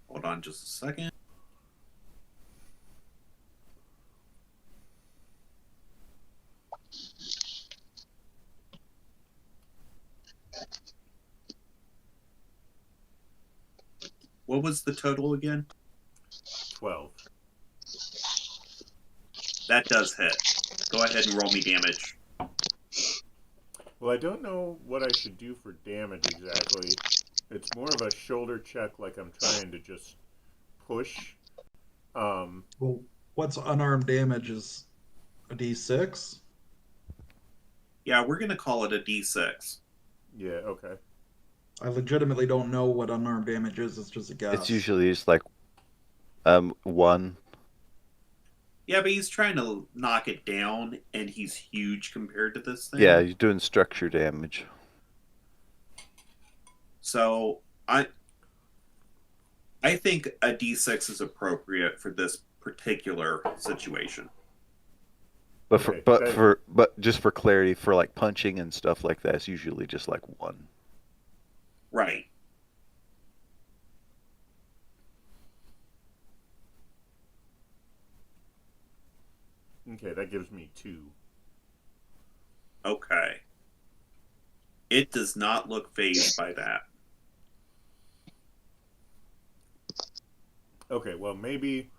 Hold on just a second. What was the total again? 12. That does hit. Go ahead and roll me damage. Well, I don't know what I should do for damage exactly. It's more of a shoulder check, like I'm trying to just push. Well, what's unarmed damage is a D6? Yeah, we're gonna call it a D6. Yeah, okay. I legitimately don't know what unarmed damage is. It's just a guess. It's usually just like 1. Yeah, but he's trying to knock it down, and he's huge compared to this thing. Yeah, you're doing structure damage. So I think a D6 is appropriate for this particular situation. But Okay, but just for clarity, for like punching and stuff like that, it's usually just like 1. Right. Okay, that gives me 2. Okay. It does not look phased by that. Okay, well, maybe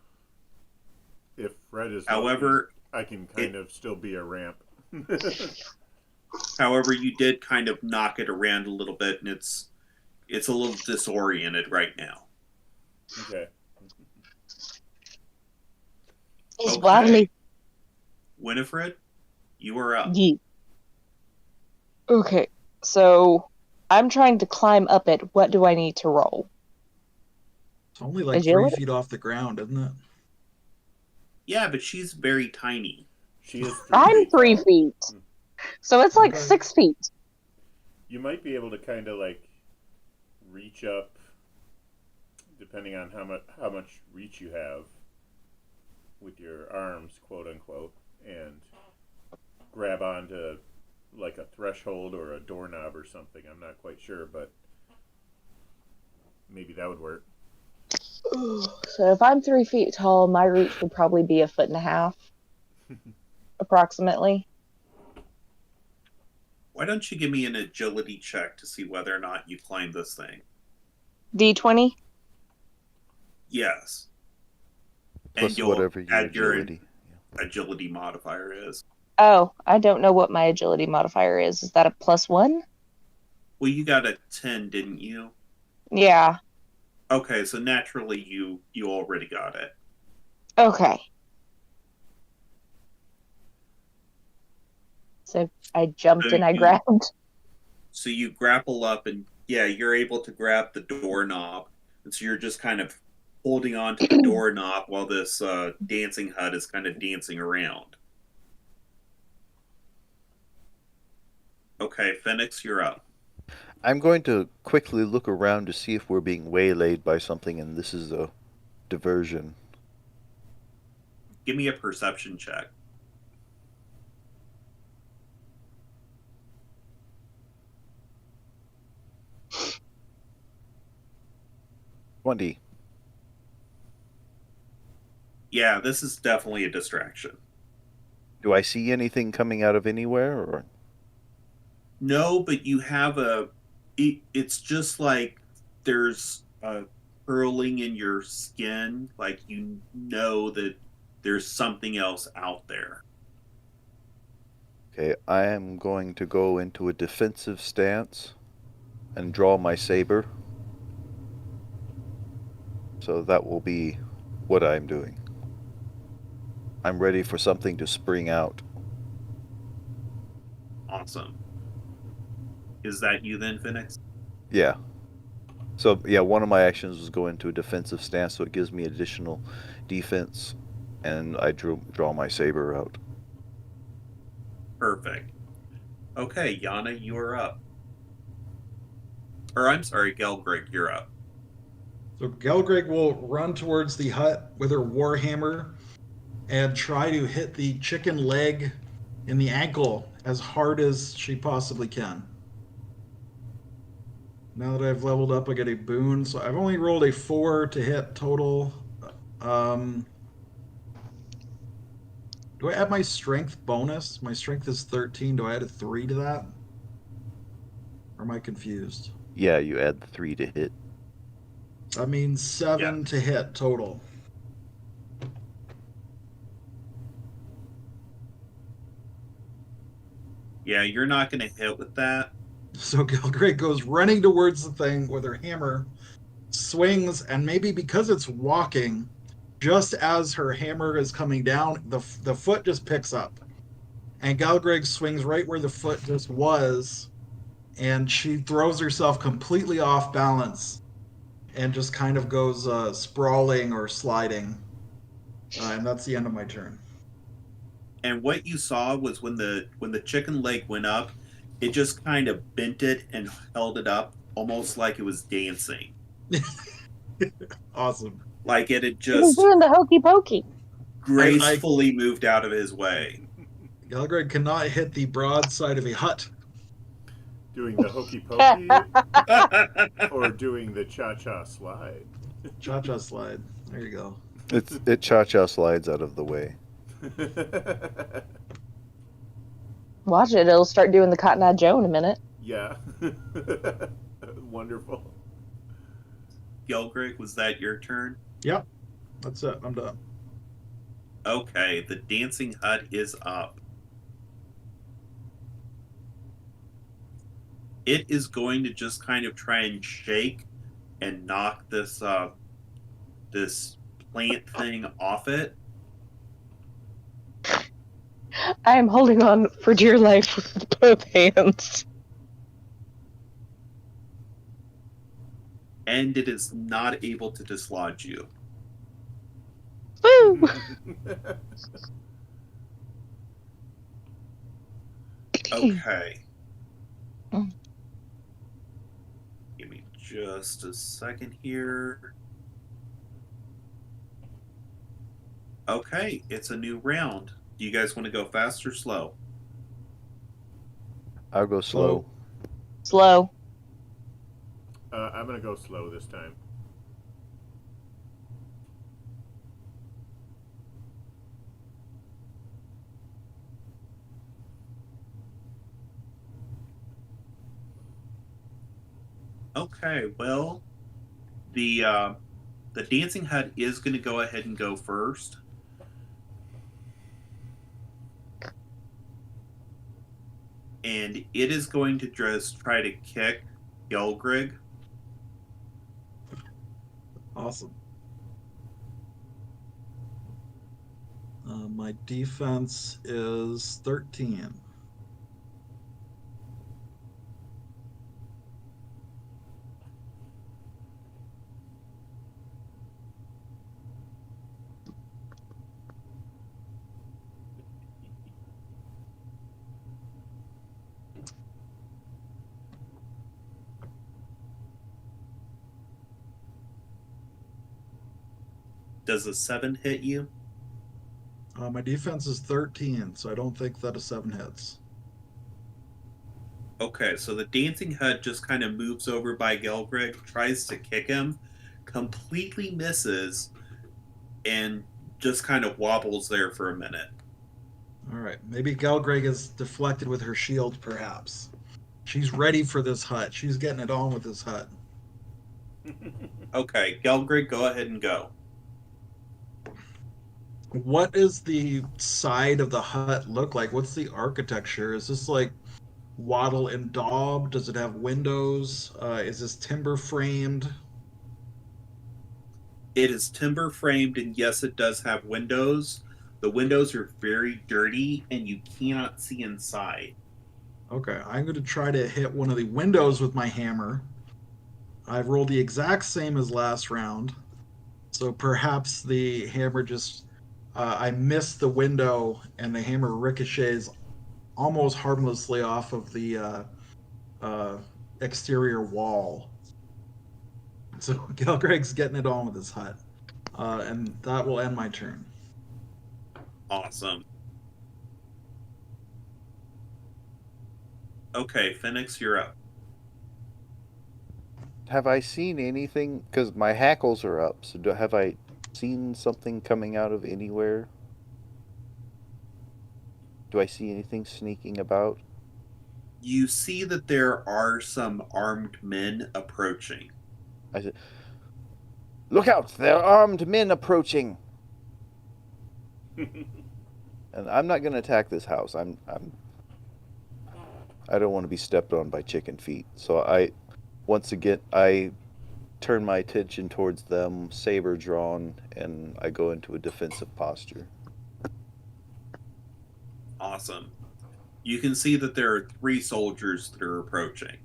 if Fred is However, lucky, I can kind of still be a ramp. However, you did kind of knock it around a little bit, and it's a little disoriented right now. Okay. He's Okay. wobbly. Winifred, you are up. Yeet. Okay, so I'm trying to climb up it. What do I need to roll? It's only like Agility? 3 feet off the ground, isn't it? Yeah, but she's very tiny. She is 3 I'm feet 3 tall. feet. So it's like Okay. 6 feet. You might be able to kind of like reach up, depending on how much reach you have with your arms, quote unquote, and grab onto like a threshold or a doorknob or something. I'm not quite sure, but maybe that would work. So if I'm 3 feet tall, my reach would probably be 1.5 feet, approximately. Why don't you give me an agility check to see whether or not you climb this thing? D20? Yes. Plus And you'll whatever your add your agility. agility modifier is. Oh, I don't know what my agility modifier is. Is that a +1? Well, you got a 10, didn't you? Yeah. Okay, so naturally you already got it. Okay. So I jumped So and I you- grabbed. So you grapple up, and yeah, you're able to grab the doorknob. And so you're just kind of holding on to the doorknob while this dancing hut is kind of dancing around. Okay, Phoenix, you're up. I'm going to quickly look around to see if we're being waylaid by something, and this is a diversion. Give me a perception check. $20. Yeah, this is definitely a distraction. Do I see anything coming out of anywhere, or? No, but you have it's just like there's a curling in your skin, like you know that there's something else out there. Okay, I am going to go into a defensive stance and draw my saber. So that will be what I'm doing. I'm ready for something to spring out. Awesome. Is that you then, Phoenix? Yeah. So yeah, one of my actions was go into a defensive stance, so it gives me additional defense, and I draw my saber out. Perfect. Okay, Yana, you are up. Or I'm sorry, Gelgrig, you're up. So Gelgrig will run towards the hut with her warhammer and try to hit the chicken leg in the ankle as hard as she possibly can. Now that I've leveled up, I get a boon. So I've only rolled a 4 to hit total. Do I add my strength bonus? My strength is 13. Do I add a 3 to that? Or am I confused? Yeah, you add the 3 to hit. That means 7 to hit total. Yeah, you're not going to hit with that. So Gelgrig goes running towards the thing with her hammer, swings, and maybe because it's walking, just as her hammer is coming down, the foot just picks up. And Gelgrig swings right where the foot just was, and she throws herself completely off balance and just kind of goes sprawling or sliding. And that's the end of my turn. And what you saw was when the chicken leg went up, it just kind of bent it and held it up almost like it was dancing. Awesome. Like it had He was just doing the hokey pokey. gracefully moved out of his way. Gelgrig cannot hit the broad side of a hut. Doing the hokey pokey or doing the cha-cha slide? Cha-cha slide. There you go. It cha-cha slides out of the way. Watch it, it'll start doing the Cotton Eye Joe in a minute. Yeah. Wonderful. Gelgrig, was that your turn? Yep. That's it. I'm done. Okay, the dancing hut is up. It is going to just kind of try and shake and knock this this plant thing off it. I am holding on for dear life with both hands. And it is not able to dislodge you. Woo! Okay. Give me just a second here. Okay, it's a new round. Do you guys want to go fast or slow? I'll go slow. Slow. I'm going to go slow this time. Okay, well, the dancing hut is going to go ahead and go first. And it is going to just try to kick Gelgrig. Awesome. My defense is 13. Does a 7 hit you? My defense is 13, so I don't think that a 7 hits. Okay, so the dancing hut just kind of moves over by Gelgrig, tries to kick him, completely misses, and just kind of wobbles there for a minute. All right. Maybe Gelgrig is deflected with her shield, perhaps. She's ready for this hut. She's getting it on with this hut. Okay, Gelgrig, go ahead and go. What is the side of the hut look like? What's the architecture? Is this like wattle and daub? Does it have windows? Is this timber framed? It is timber framed, and yes, it does have windows. The windows are very dirty, and you cannot see inside. Okay, I'm going to try to hit one of the windows with my hammer. I've rolled the exact same as last round. So perhaps the hammer just... I missed the window, and the hammer ricochets almost harmlessly off of the exterior wall. So Gilgreg's getting it on with his hut. And that will end my turn. Awesome. Okay, Phoenix, you're up. Have I seen anything? Because my hackles are up. So have I seen something coming out of anywhere? Do I see anything sneaking about? You see that there are some armed men approaching. I said, "Look out! There are armed men approaching." And I'm not going to attack this house. I don't want to be stepped on by chicken feet. So once again, I turn my attention towards them, saber drawn, and I go into a defensive posture. Awesome. You can see that there are 3 soldiers that are approaching.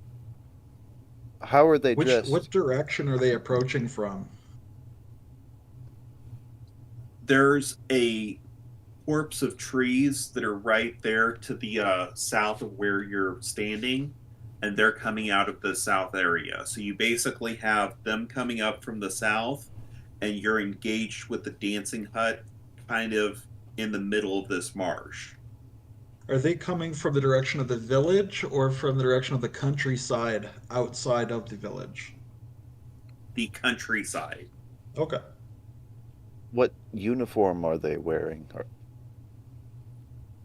How are they dressed? What direction are they approaching from? There's a corpse of trees that are right there to the south of where you're standing, and they're coming out of the south area. So you basically have them coming up from the south, and you're engaged with the dancing hut kind of in the middle of this marsh. Are they coming from the direction of the village or from the direction of the countryside outside of the village? The countryside. Okay. What uniform are they wearing?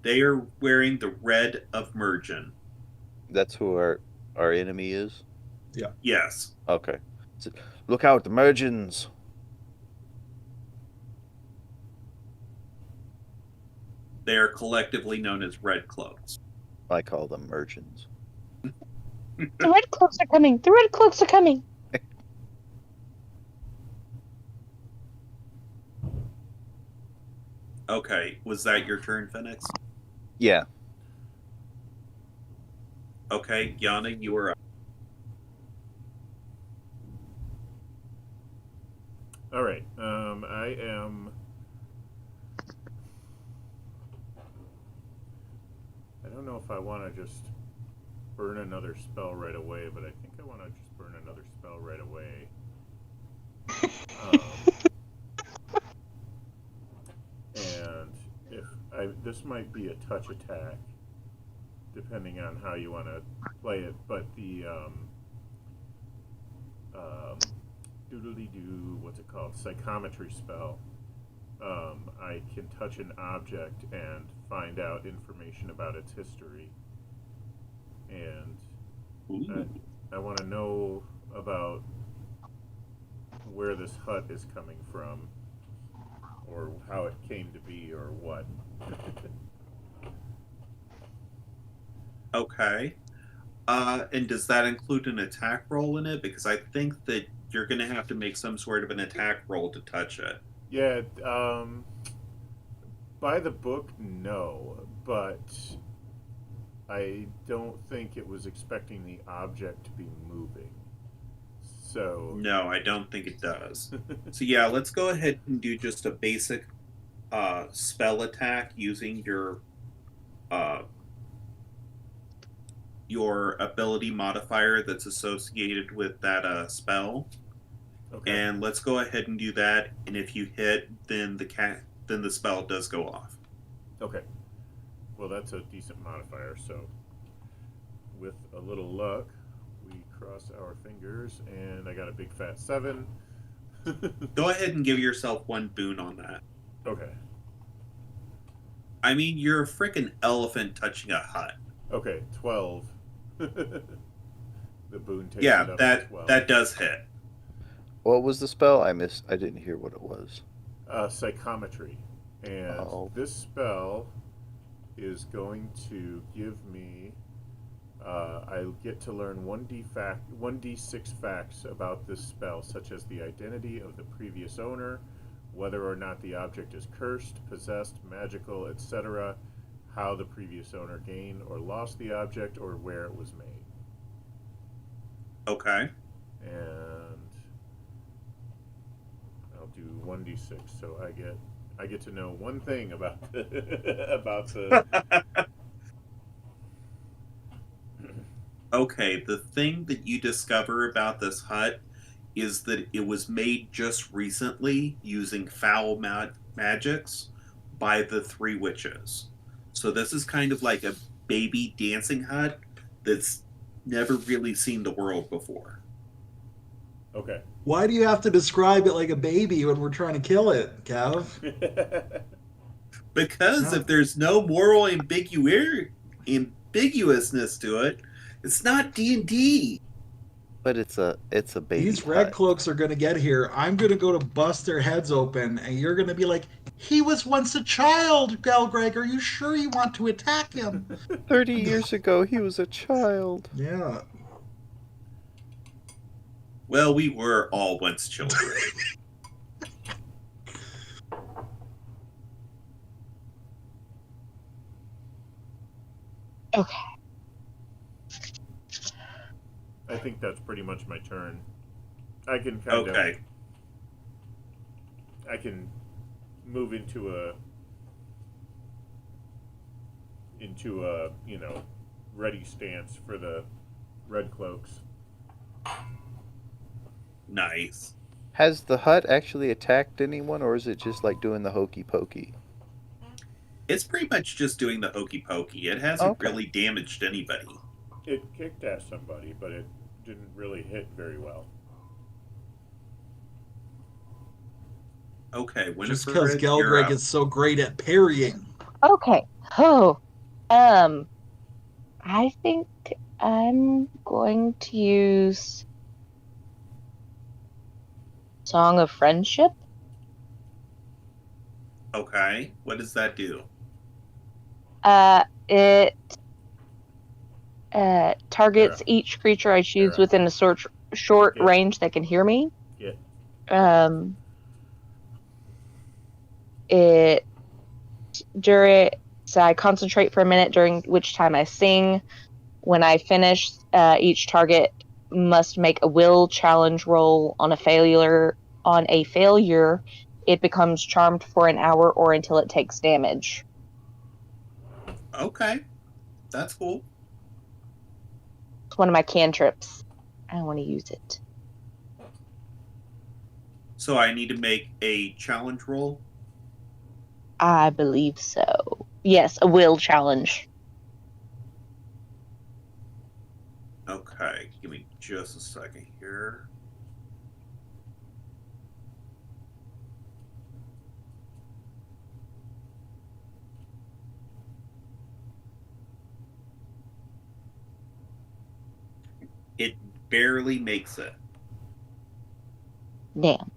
They are wearing the red of Mergen. That's who our enemy is? Yeah. Yes. Okay. So, look out, the Mergens! They are collectively known as Red Cloaks. I call them Mergens. The red cloaks are coming. The red cloaks are coming. Okay, was that your turn, Phoenix? Yeah. Okay, Yana, you are up. All right. I am. I don't know if I want to just burn another spell right away, but I think I want to just burn another spell right away. And this might be a touch attack, depending on how you want to play it. But the doodly-doo, what's it called? Psychometry spell. I can touch an object and find out information about its history. And I want to know about where this hut is coming from, or how it came to be, or what. Okay. And does that include an attack roll in it? Because I think that you're going to have to make some sort of an attack roll to touch it. Yeah, by the book, no, but I don't think it was expecting the object to be moving. So No, I don't think it does. So yeah, let's go ahead and do just a basic spell attack using your ability modifier that's associated with that spell. okay. And let's go ahead and do that. And if you hit, then the spell does go off. Okay. Well, that's a decent modifier. So, with a little luck, we cross our fingers, and I got a big fat 7. Go ahead and give yourself 1 boon on that. Okay. I mean, you're a freaking elephant touching a hut. Okay, 12. The boon takes Yeah, it up to 12. that does hit. What was the spell? I didn't hear what it was. Psychometry. And this spell is going to give me... I get to learn 1d6 facts about this spell, such as the identity of the previous owner, whether or not the object is cursed, possessed, magical, etc., how the previous owner gained or lost the object, or where it was made. Okay. And I'll do 1d6, so I get to know one thing about the Okay, the thing that you discover about this hut is that it was made just recently using foul magics by the three witches. So this is kind of like a baby dancing hut that's never really seen the world before. Okay. Why do you have to describe it like a baby when we're trying to kill it, Kev? Because No. if there's no moral ambiguousness to it, it's not D&D. But it's a baby These red hut. cloaks are going to get here. I'm going to go to bust their heads open, and you're going to be like, he was once a child, Galgreg. Are you sure you want to attack him? 30 years ago, he was a child. Yeah. Well, we were all once children. Okay. I think that's pretty much my turn. I can kind of. Okay. I can move into a ready stance for the red cloaks. Nice. Has the hut actually attacked anyone, or is it just like doing the hokey pokey? It's pretty much just doing the hokey pokey. It hasn't Okay. really damaged anybody. It kicked at somebody, but it didn't really hit very well. Okay, Winifred, Just because you're Galgreg up. is so great at parrying. Okay. Oh. I think I'm going to use Song of Friendship. Okay, what does that do? It targets Sarah. each creature I choose Sarah. within a short Yeah. range that can hear me. Yeah. So I concentrate for a minute, during which time I sing. When I finish, each target must make a will challenge roll. On a failure, it becomes charmed for an hour or until it takes damage. Okay, that's cool. It's one of my cantrips. I want to use it. So I need to make a challenge roll? I believe so. Yes, a will challenge. Okay, give me just a second here. It barely makes it. Damn.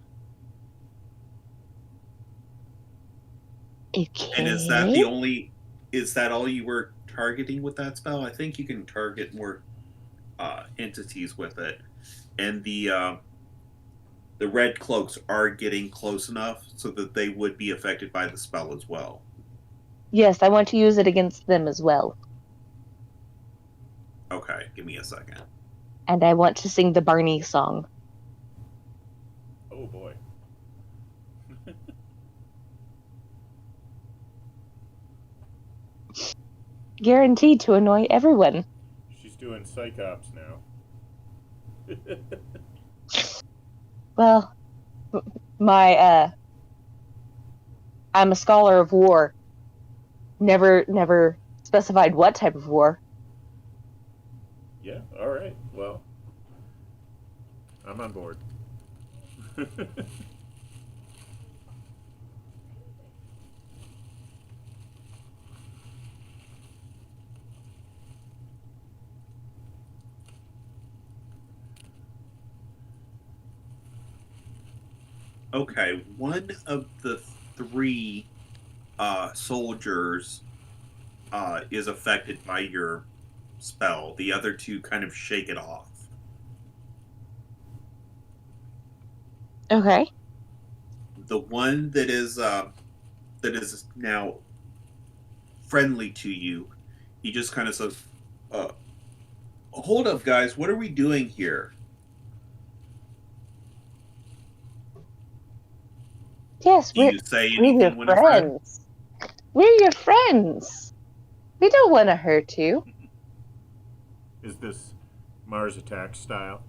Okay. And is that all you were targeting with that spell? I think you can target more entities with it. And the red cloaks are getting close enough so that they would be affected by the spell as well. Yes, I want to use it against them as well. Okay, give me a second. And I want to sing the Barney song. Oh boy. Guaranteed to annoy everyone. She's doing Psychops now. Well, I'm a scholar of war. Never specified what type of war. Yeah, alright. Well, I'm on board. Okay, one of the three soldiers is affected by your spell. The other two kind of shake it off. Okay. The one that is now friendly to you, he just kind of says, "Hold up, guys! What are we doing here?" Yes, Do you say we're your anything, Winifred? friends. We're your friends. We don't want to hurt you. Is this Mars Attack style.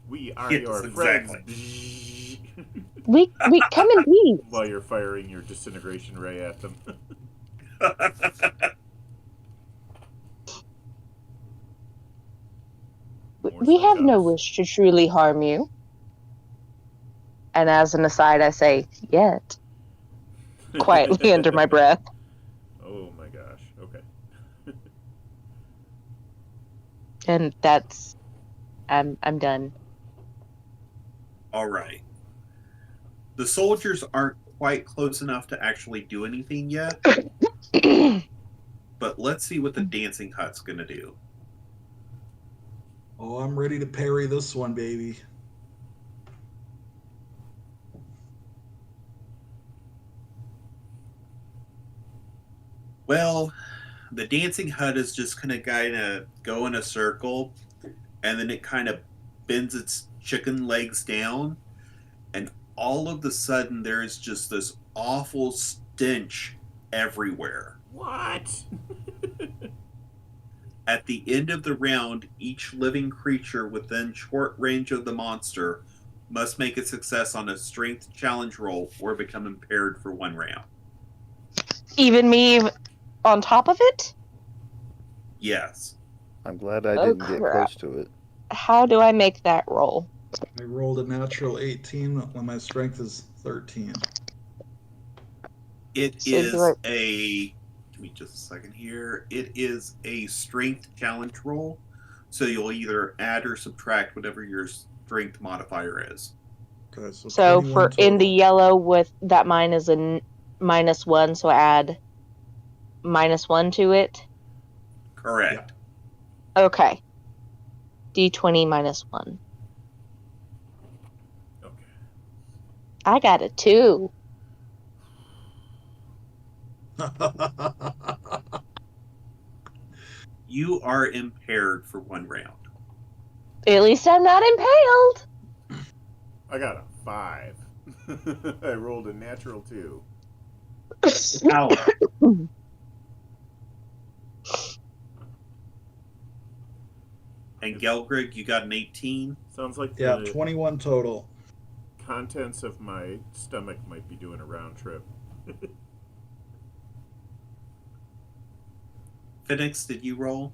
We are Yes, your exactly. friends. We come in peace. While you're firing your disintegration ray at them. More We have no psychotics. wish to truly harm you. And as an aside, I say, yet, quietly under my breath. Oh my gosh. Okay. And that's, I'm done. All right. The soldiers aren't quite close enough to actually do anything yet, but let's see what the dancing hut's going to do. Oh, I'm ready to parry this one, baby. Well, the dancing hut is just going to kind of go in a circle, and then it kind of bends its chicken legs down, and all of a sudden there's just this awful stench everywhere. What? At the end of the round, each living creature within short range of the monster must make a success on a strength challenge roll or become impaired for 1 round. Even me on top of it? Yes. I'm glad I Oh, didn't get crap. close to it. How do I make that roll? I rolled a natural 18 when my strength is 13. It So is do I- a. Give me just a second here. It is a strength challenge roll. So you'll either add or subtract whatever your strength modifier is. Okay, so So 21 for in the total. yellow with that mine is a -1, so add -1 to it. Correct. Okay. D20 -1. Okay. I got a 2. You are impaired for 1 round. At least I'm not impaled. I got a 5. I rolled a natural 2. Ow. And Gelgrig, you got an 18. Sounds like Yeah, the 21 total. contents of my stomach might be doing a round trip. Phoenix, did you roll?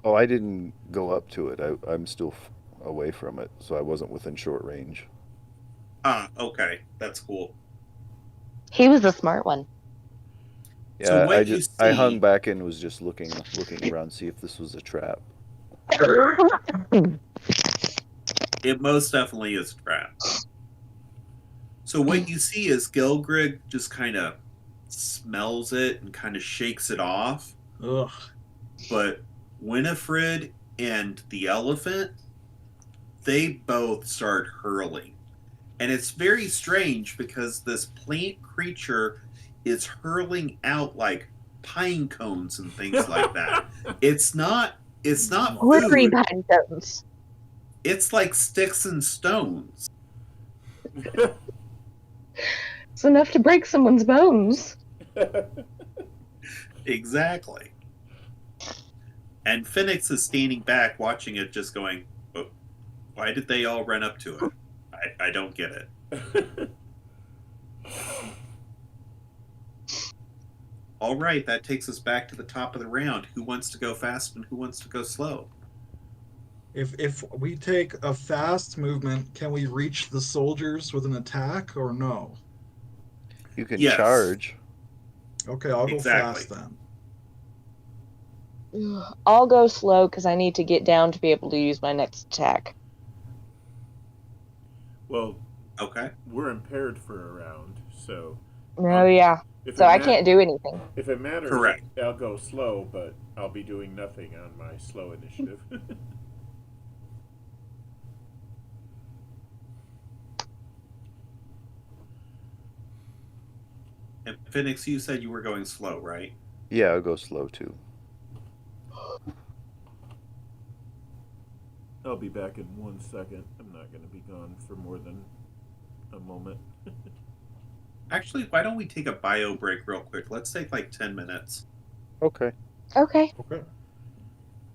Oh, I didn't go up to it. I'm still away from it, so I wasn't within short range. Ah, okay. That's cool. He was a smart one. Yeah, So what I you just I hung see- back and was just looking around to see if this was a trap. It most definitely is a trap. So what you see is Gelgrig just kind of smells it and kind of shakes it off. Ugh. But Winifred and the elephant, they both start hurling. And it's very strange because this plant creature is hurling out like pine cones and things like that. It's not Glittery food. pine cones. It's like sticks and stones. It's enough to break someone's bones. Exactly. And Phoenix is standing back watching it, just going, oh, why did they all run up to it? I don't get it. All right, that takes us back to the top of the round. Who wants to go fast and who wants to go slow? If we take a fast movement, can we reach the soldiers with an attack or no? You can Yes. charge. Okay, I'll go Exactly. fast then. I'll go slow because I need to get down to be able to use my next attack. Well, Okay. we're impaired for a round, so Oh, yeah. if So it I can't do anything. If it matters, Correct. I'll go slow, but I'll be doing nothing on my slow initiative. And Phoenix, you said you were going slow, right? Yeah, I'll go slow too. I'll be back in 1 second. I'm not going to be gone for more than a moment. Actually, why don't we take a bio break real quick? Let's take like 10 minutes. Okay. Okay. Okay.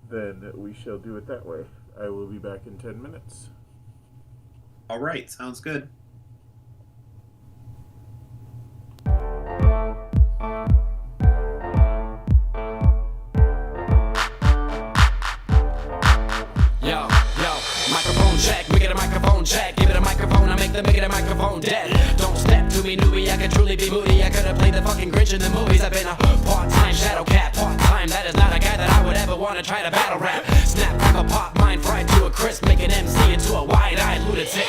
Then we shall do it that way. I will be back in 10 minutes. All right, sounds good. Yo, microphone check, we get a microphone check. Give it a microphone, I make it a microphone dead. Don't step to me, newbie, I could truly be moody. I could have played the fucking Grinch in the movies. I've been a part-time shadow cat, part-time. That is not a guy that I would ever want to try to battle rap. Snap, crackle, pop, mind fried to a crisp, make an MC into a wide-eyed lunatic.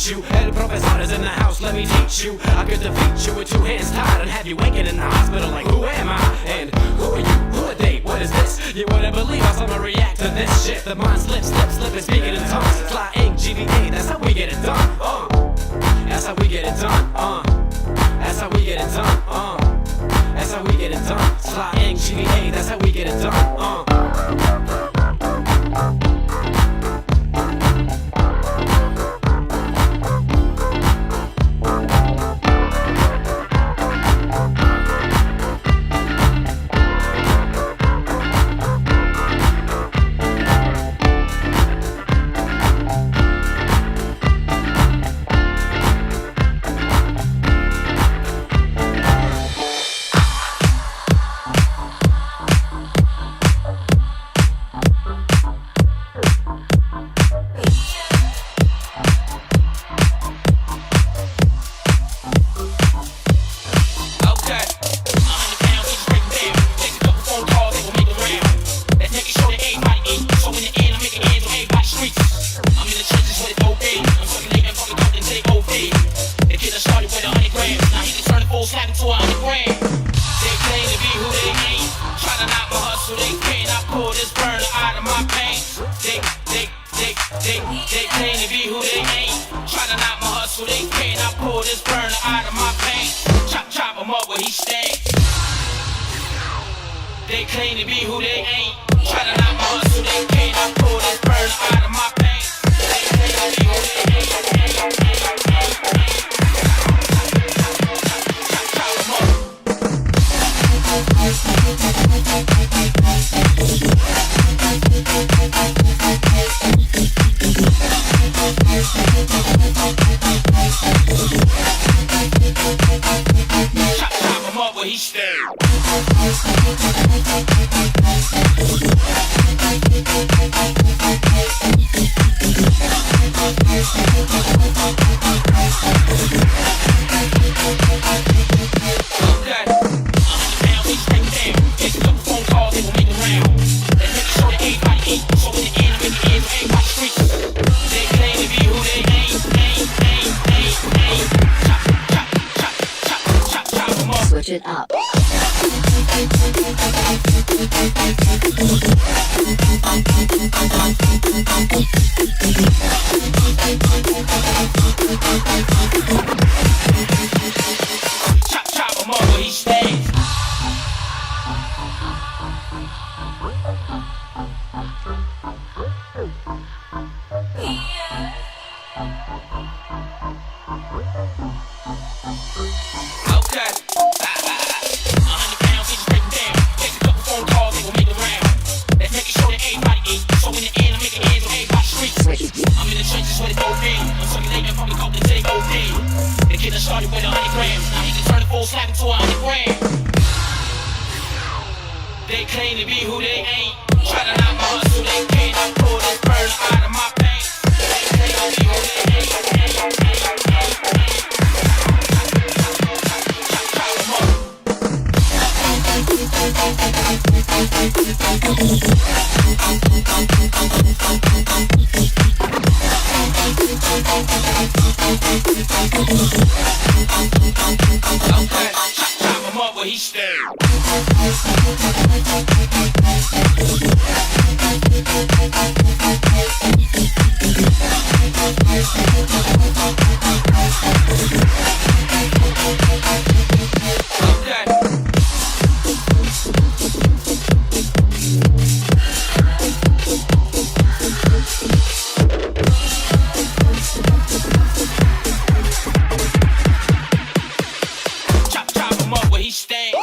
You. El professor is in the house, let me teach you. I could defeat you with two hands tied and have you waking in the hospital like, who am I? And who are you? Who are they? What is this? You wouldn't believe how someone react to this shit. The mind slips, and speaking in tongues. Fly ink, GVA, that's how we get it done. That's how we get it done. That's how we get it done. That's how we get it done. Fly ink, GVA, that's how we get it done. They claim to be who they ain't. Try to knock my hustle, they can't. I pull this burner out of my paint. Chop him up where he stays. They claim to be who they ain't. Try to knock my hustle, they can't. I pull this burner out of my paint. They claim to be who they ain't. Chop him up. Chop him up where he stays. Switch it up. Chop him up where he stays. Okay. 100 pounds, get you breaking down. Take a couple phone calls, they gon' make it round. Let's make sure that everybody eat. So in the end, I'm making ends with everybody streets. I'm in the trenches where they go down. I'm circulating from the coke until they go down. The killer started with 100 grams. Now he can turn a full slab into 100 grams. They claim to be who they ain't. Try to knock my hustle, they can't. I pull this burner out of my pants. They claim to be who they ain't. Okay, chop him up where he stay. Chop him up where he stands.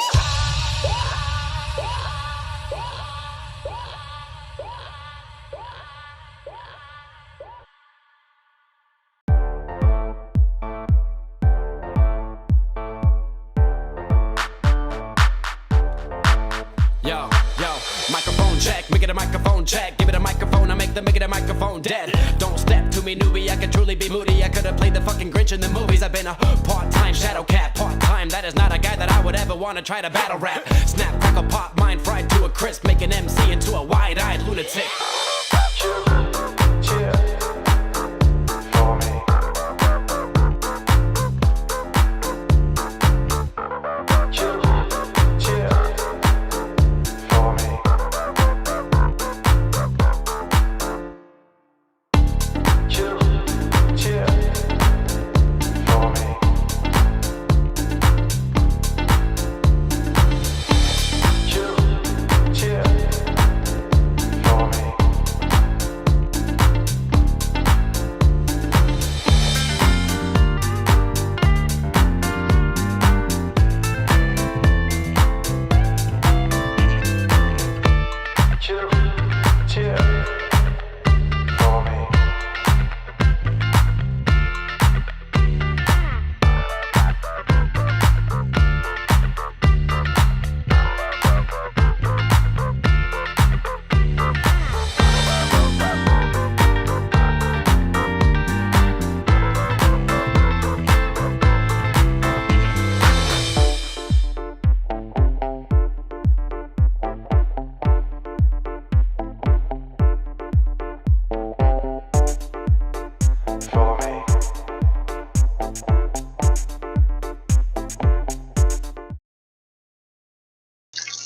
Yo, microphone check, make it a microphone check. Give it a microphone, I make it a microphone dead. Don't step to me, newbie, I could truly be moody. I could have played the fucking Grinch in the movies. I've been a part-time shadow cat, part-time. That is not a guy that I would ever want to try to battle rap. Snap, crackle, pop, mind fried to a crisp. Make an MC into a wide-eyed lunatic.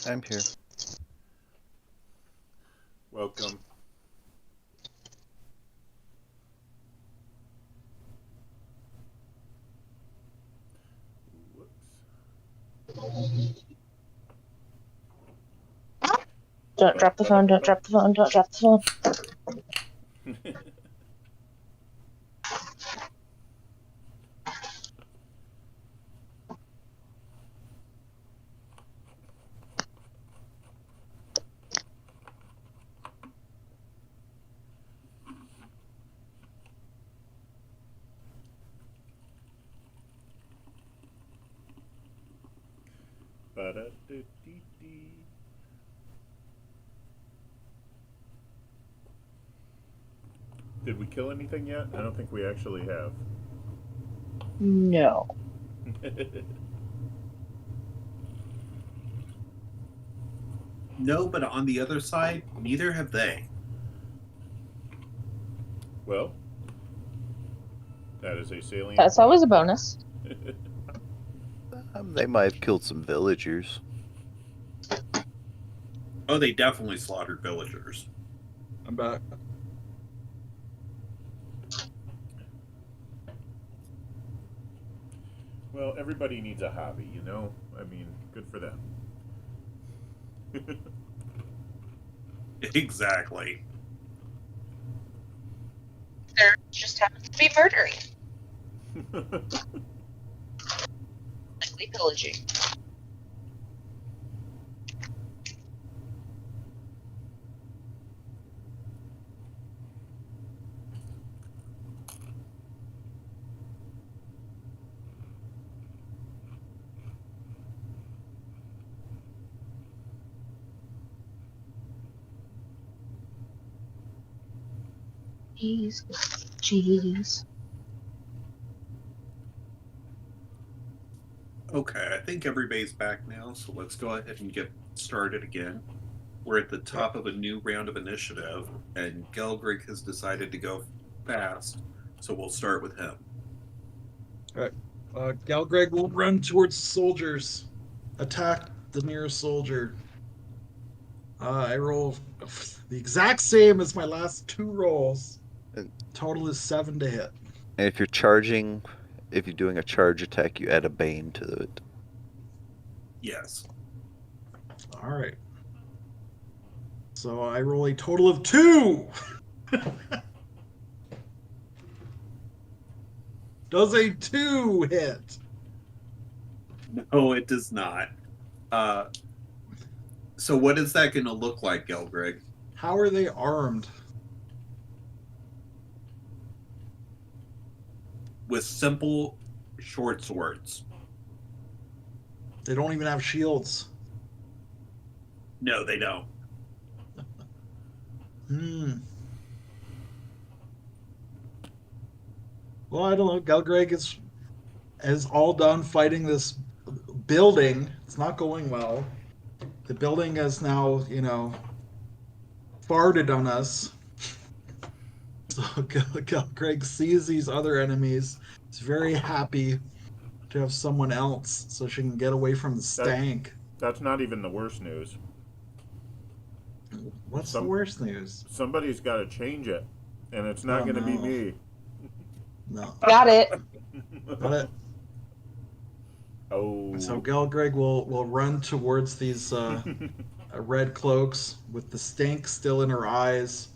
I'm here. Welcome. Whoops. Don't drop the phone, don't drop the phone, don't drop the phone. Ba-da-da-dee-dee. Did we kill anything yet? I don't think we actually have. No. No, but on the other side, neither have they. Well, that is a salient. That's always a bonus. They might have killed some villagers. Oh, they definitely slaughtered villagers. I'm back. Well, everybody needs a hobby, you know? I mean, good for them. Exactly. There just happens to be murdering, likely pillaging. Jeez, jeez. Okay, I think everybody's back now, so let's go ahead and get started again. We're at the top of a new round of initiative, and Gelgrig has decided to go fast, so we'll start with him. Galgreg will run towards soldiers. Attack the nearest soldier. I roll the exact same as my last two rolls. Total is 7 to hit. And if you're doing a charge attack, you add a bane to it. Yes. All right. So I roll a total of 2. Does a 2 hit? No, it does not. So what is that going to look like, Gelgrig? How are they armed? With simple short swords. They don't even have shields. No, they don't. Well, I don't know. Gelgreg is all done fighting this building. It's not going well. The building has now, farted on us. So Gelgreg sees these other enemies. He's very happy to have someone else so she can get away from the stank. That's not even the worst news. What's the worst news? Somebody's got to change it, and it's not going to be me. No. Got it. Got it. Oh. So Gelgreg will run towards these red cloaks with the stink still in her eyes.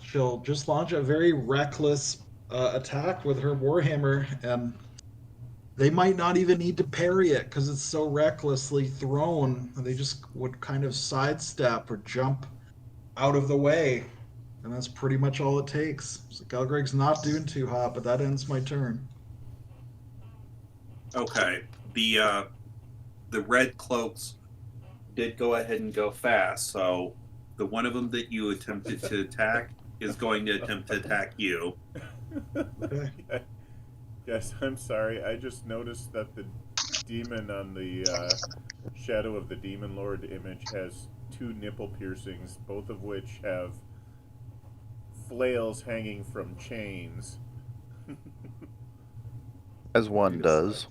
She'll just launch a very reckless attack with her warhammer, and they might not even need to parry it because it's so recklessly thrown. They just would kind of sidestep or jump out of the way, and that's pretty much all it takes. So Gelgreg's not doing too hot, but that ends my turn. Okay. The red cloaks did go ahead and go fast, so the one of them that you attempted to attack is going to attempt to attack you. Okay. Yes, I'm sorry. I just noticed that the demon on the Shadow of the Demon Lord image has 2 nipple piercings, both of which have flails hanging from chains. As one does.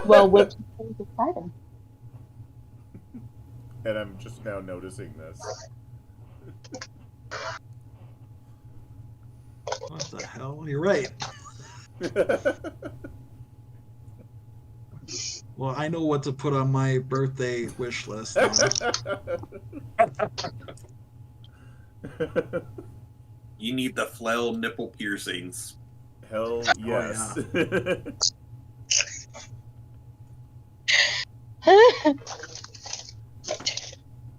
Well, which is beside him? And I'm just now noticing this. What the hell? You're right. Well, I know what to put on my birthday wish list now. You need the flail nipple piercings. Hell yes.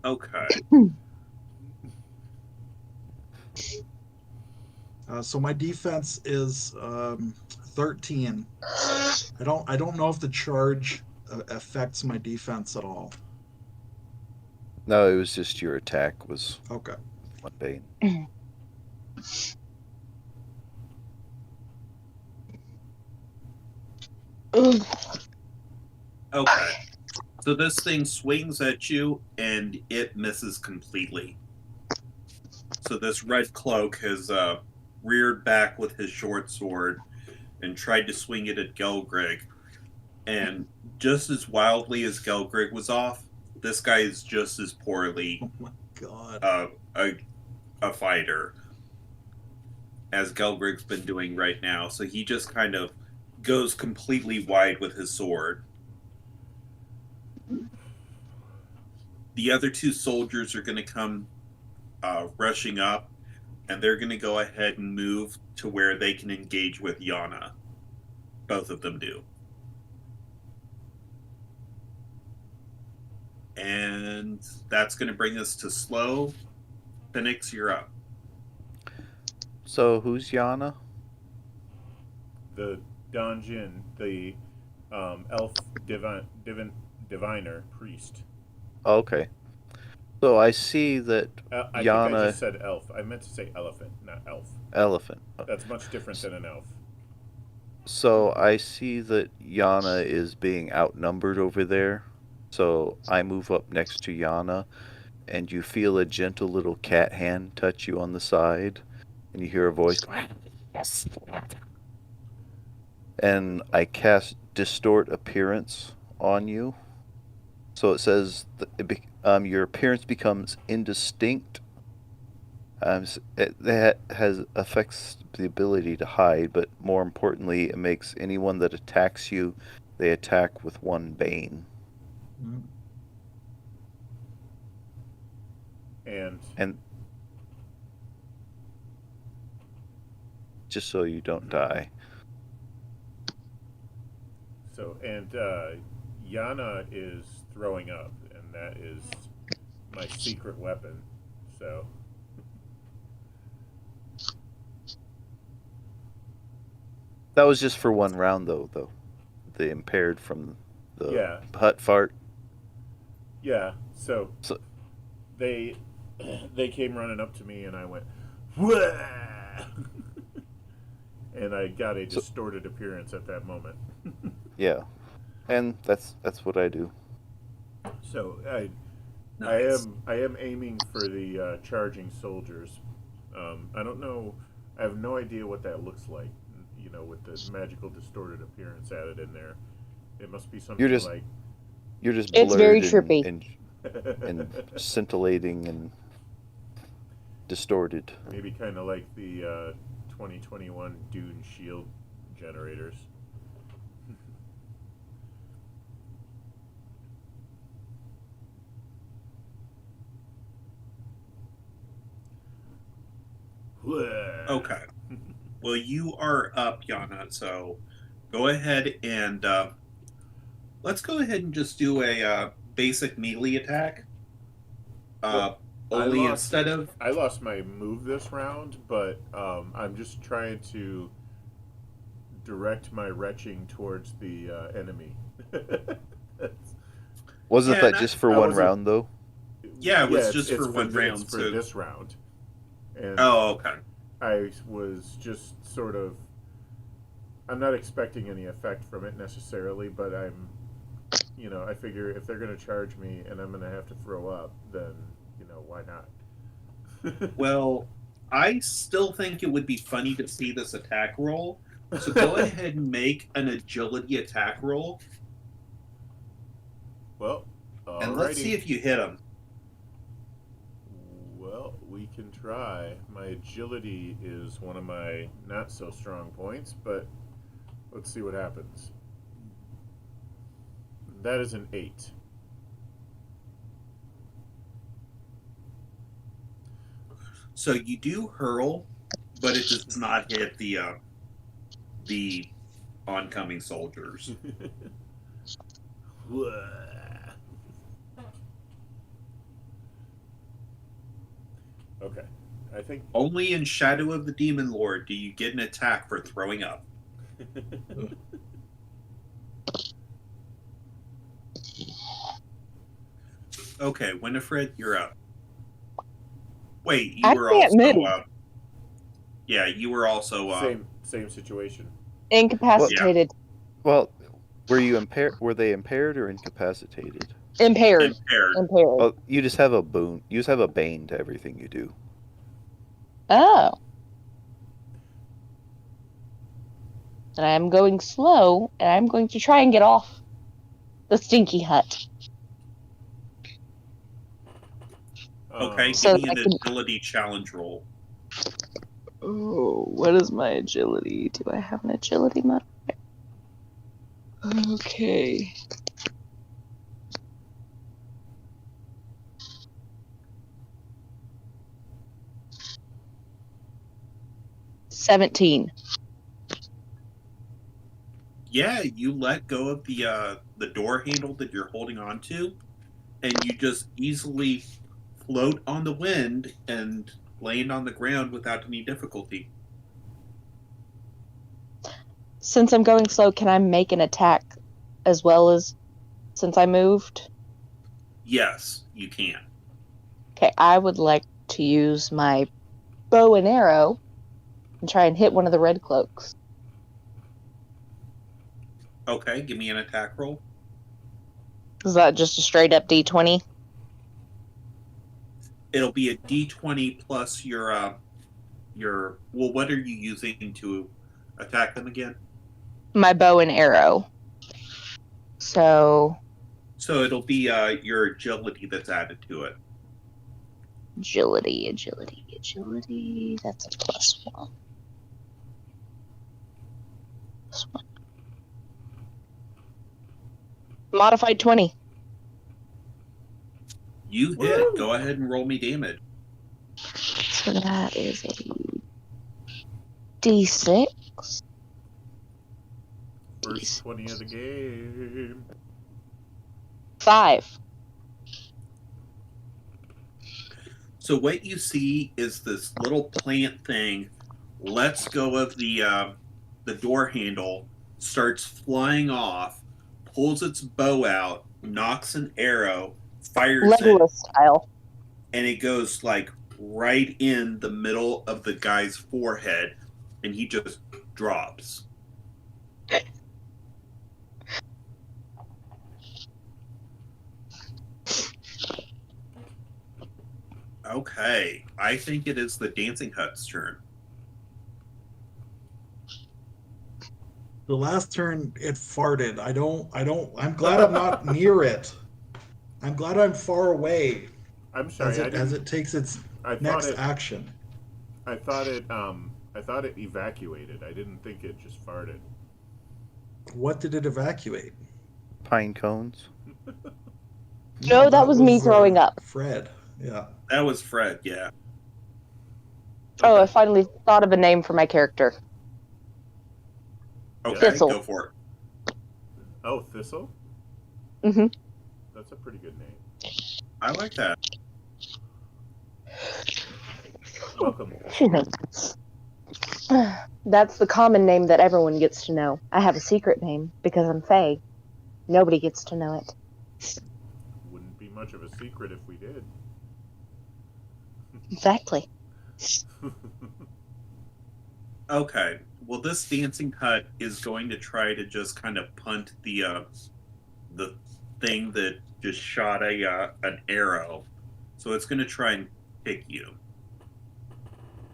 Okay. So my defense is 13. I don't know if the charge affects my defense at all. No, it was just your attack was Okay. 1 bane. Okay. So this thing swings at you, and it misses completely. So this red cloak has reared back with his short sword and tried to swing it at Gelgrig. And just as wildly as Gelgrig was off, this guy is just as poorly Oh my god. a fighter as Gelgrig's been doing right now. So he just kind of goes completely wide with his sword. the other two soldiers are going to come rushing up, and they're going to go ahead and move to where they can engage with Yana. Both of them do. And that's going to bring us to slow. Phoenix, you're up. So who's Yana? The Donjin, the elf diviner priest. Okay. So I see that I think I Yana just said elf. I meant to say elephant, not elf. elephant. That's much different than an elf. So I see that Yana is being outnumbered over there. So I move up next to Yana, and you feel a gentle little cat hand touch you on the side, and you hear a voice go, yes. And I cast Distort Appearance on you. So it says your appearance becomes indistinct. That affects the ability to hide, but more importantly, it makes anyone that attacks you, they attack with 1 bane. And just so you don't die. So, and Yana is throwing up, and that is my secret weapon. So, That was just for 1 round, though. The impaired from the hut fart. Yeah. So they came running up to me, and I went, "Wah!" And I got a distorted appearance at that moment. Yeah, and that's what I do. So Nice. I am aiming for the charging soldiers. I don't know. I have no idea what that looks like. You know, with the magical distorted appearance added in there, it must be something like you're just It's blurred very trippy. and scintillating and distorted. maybe kind of like the 2021 Dune shield generators. Okay. Well, you are up, Yana, so go ahead and let's go ahead and just do a basic melee attack. Only instead of... I lost my move this round, but I'm just trying to direct my retching towards the enemy. Wasn't that just for 1 round, though? Yeah, it was just for 1 round. It's for this round. And oh, okay. I was just sort of... I'm not expecting any effect from it necessarily, but I'm... You know, I figure if they're going to charge me and I'm going to have to throw up, then, you know, why not? Well, I still think it would be funny to see this attack roll. So go ahead and make an agility attack roll. Well, and let's see if you hit him. Well, we can try. My agility is one of my not so strong points, but let's see what happens. That is an 8. So you do hurl, but it does not hit the oncoming soldiers. Okay, I think only in Shadow of the Demon Lord do you get an attack for throwing up. Okay, Winifred, you're up. Wait, you were also yeah, you were also same situation. Incapacitated. Well, were you impaired? Were they impaired or incapacitated? Impaired. Well, you just have a boon. You just have a bane to everything you do. Oh. And I'm going slow, and I'm going to try and get off the stinky hut. Okay, so give me an agility challenge roll. Oh, what is my agility? Do I have an agility modifier? Okay. 17. Yeah, you let go of the door handle that you're holding on to, and you just easily float on the wind and land on the ground without any difficulty. Since I'm going slow, can I make an attack as well as since I moved? Yes, you can. Okay, I would like to use my bow and arrow and try and hit one of the red cloaks. Okay, give me an attack roll. Is that just a straight up D20? It'll be a D20 plus your. Well, what are you using to attack them again? My bow and arrow. So, So it'll be your agility that's added to it. agility. That's a +1. +1. Modified 20. You hit. Go ahead and roll me damage. So that is a D6. First 20 of the game. 5. So what you see is this little plant thing lets go of the door handle, starts flying off, pulls its bow out, knocks an arrow, fires it, Legolas style. and it goes like right in the middle of the guy's forehead, and he just drops. Okay, I think it is the Dancing Hut's turn. The last turn, it farted. I'm glad I'm not near it. I'm glad I'm far away I'm sorry. as it takes its I thought next it. action. I thought it. I thought it evacuated. I didn't think it just farted. What did it evacuate? Pine cones. No, that was me throwing up. Fred. Yeah. That was Fred, yeah. Oh, I Okay. finally thought of a name for my character. Okay, Thistle. go for it. Oh, Thistle. Mm-hmm. That's a pretty good name. I like that. Welcome. That's the common name that everyone gets to know. I have a secret name because I'm Fae. Nobody gets to know it. Wouldn't be much of a secret if we did. Exactly. Okay. Well, this Dancing Hut is going to try to just kind of punt the thing that just shot an arrow. So it's going to try and pick you.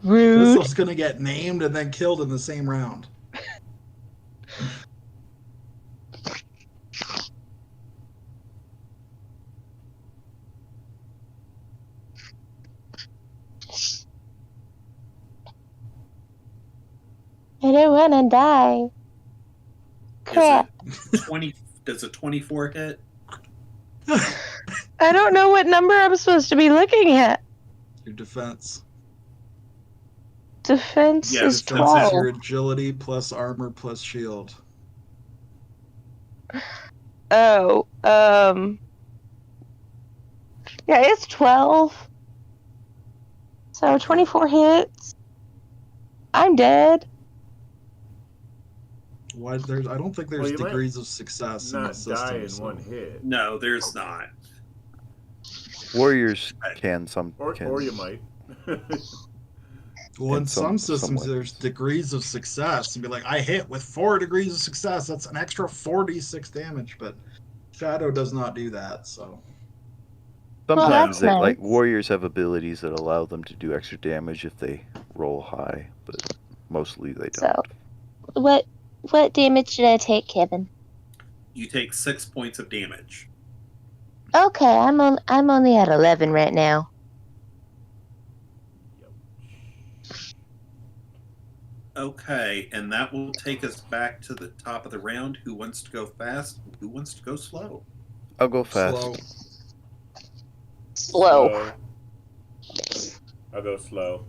Rude. Thistle's gonna get named and then killed in the same round. I don't want to die. Crap. Is it 20? Does a 24 hit? I don't know what number I'm supposed to be looking at. Your defense. Defense Yeah, is defense is 12. Your agility plus armor plus shield. Oh, yeah, it's 12. So 24 hits. I'm dead. Why? I don't think there's Well, you might degrees of success in the Not system. die in so- one hit. No, there's not. Warriors can some. Or you might. Well, in In some some systems, ways. there's degrees of success. And be like, I hit with 4 degrees of success. That's an extra 46 damage. But Shadow does not do that. So Sometimes that's like nice. warriors have abilities that allow them to do extra damage if they roll high, but mostly they don't. So, what damage did I take, Kevin? You take 6 points of damage. Okay, I'm only at 11 right now. Okay, and that will take us back to the top of the round. Who wants to go fast? Who wants to go slow? I'll go fast. Slow. I'll go slow.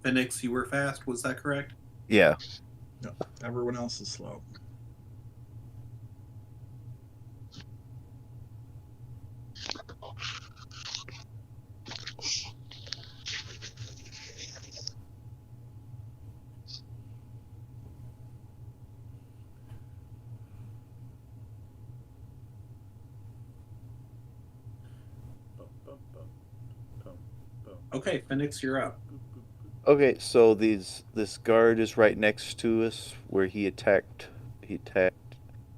Phoenix, you were fast. Was that correct? Yeah. No, everyone else is slow. Bum, bum, bum, bum, bum, Okay, Phoenix, you're up. boop, boop, boop. Okay, so this guard is right next to us where he attacked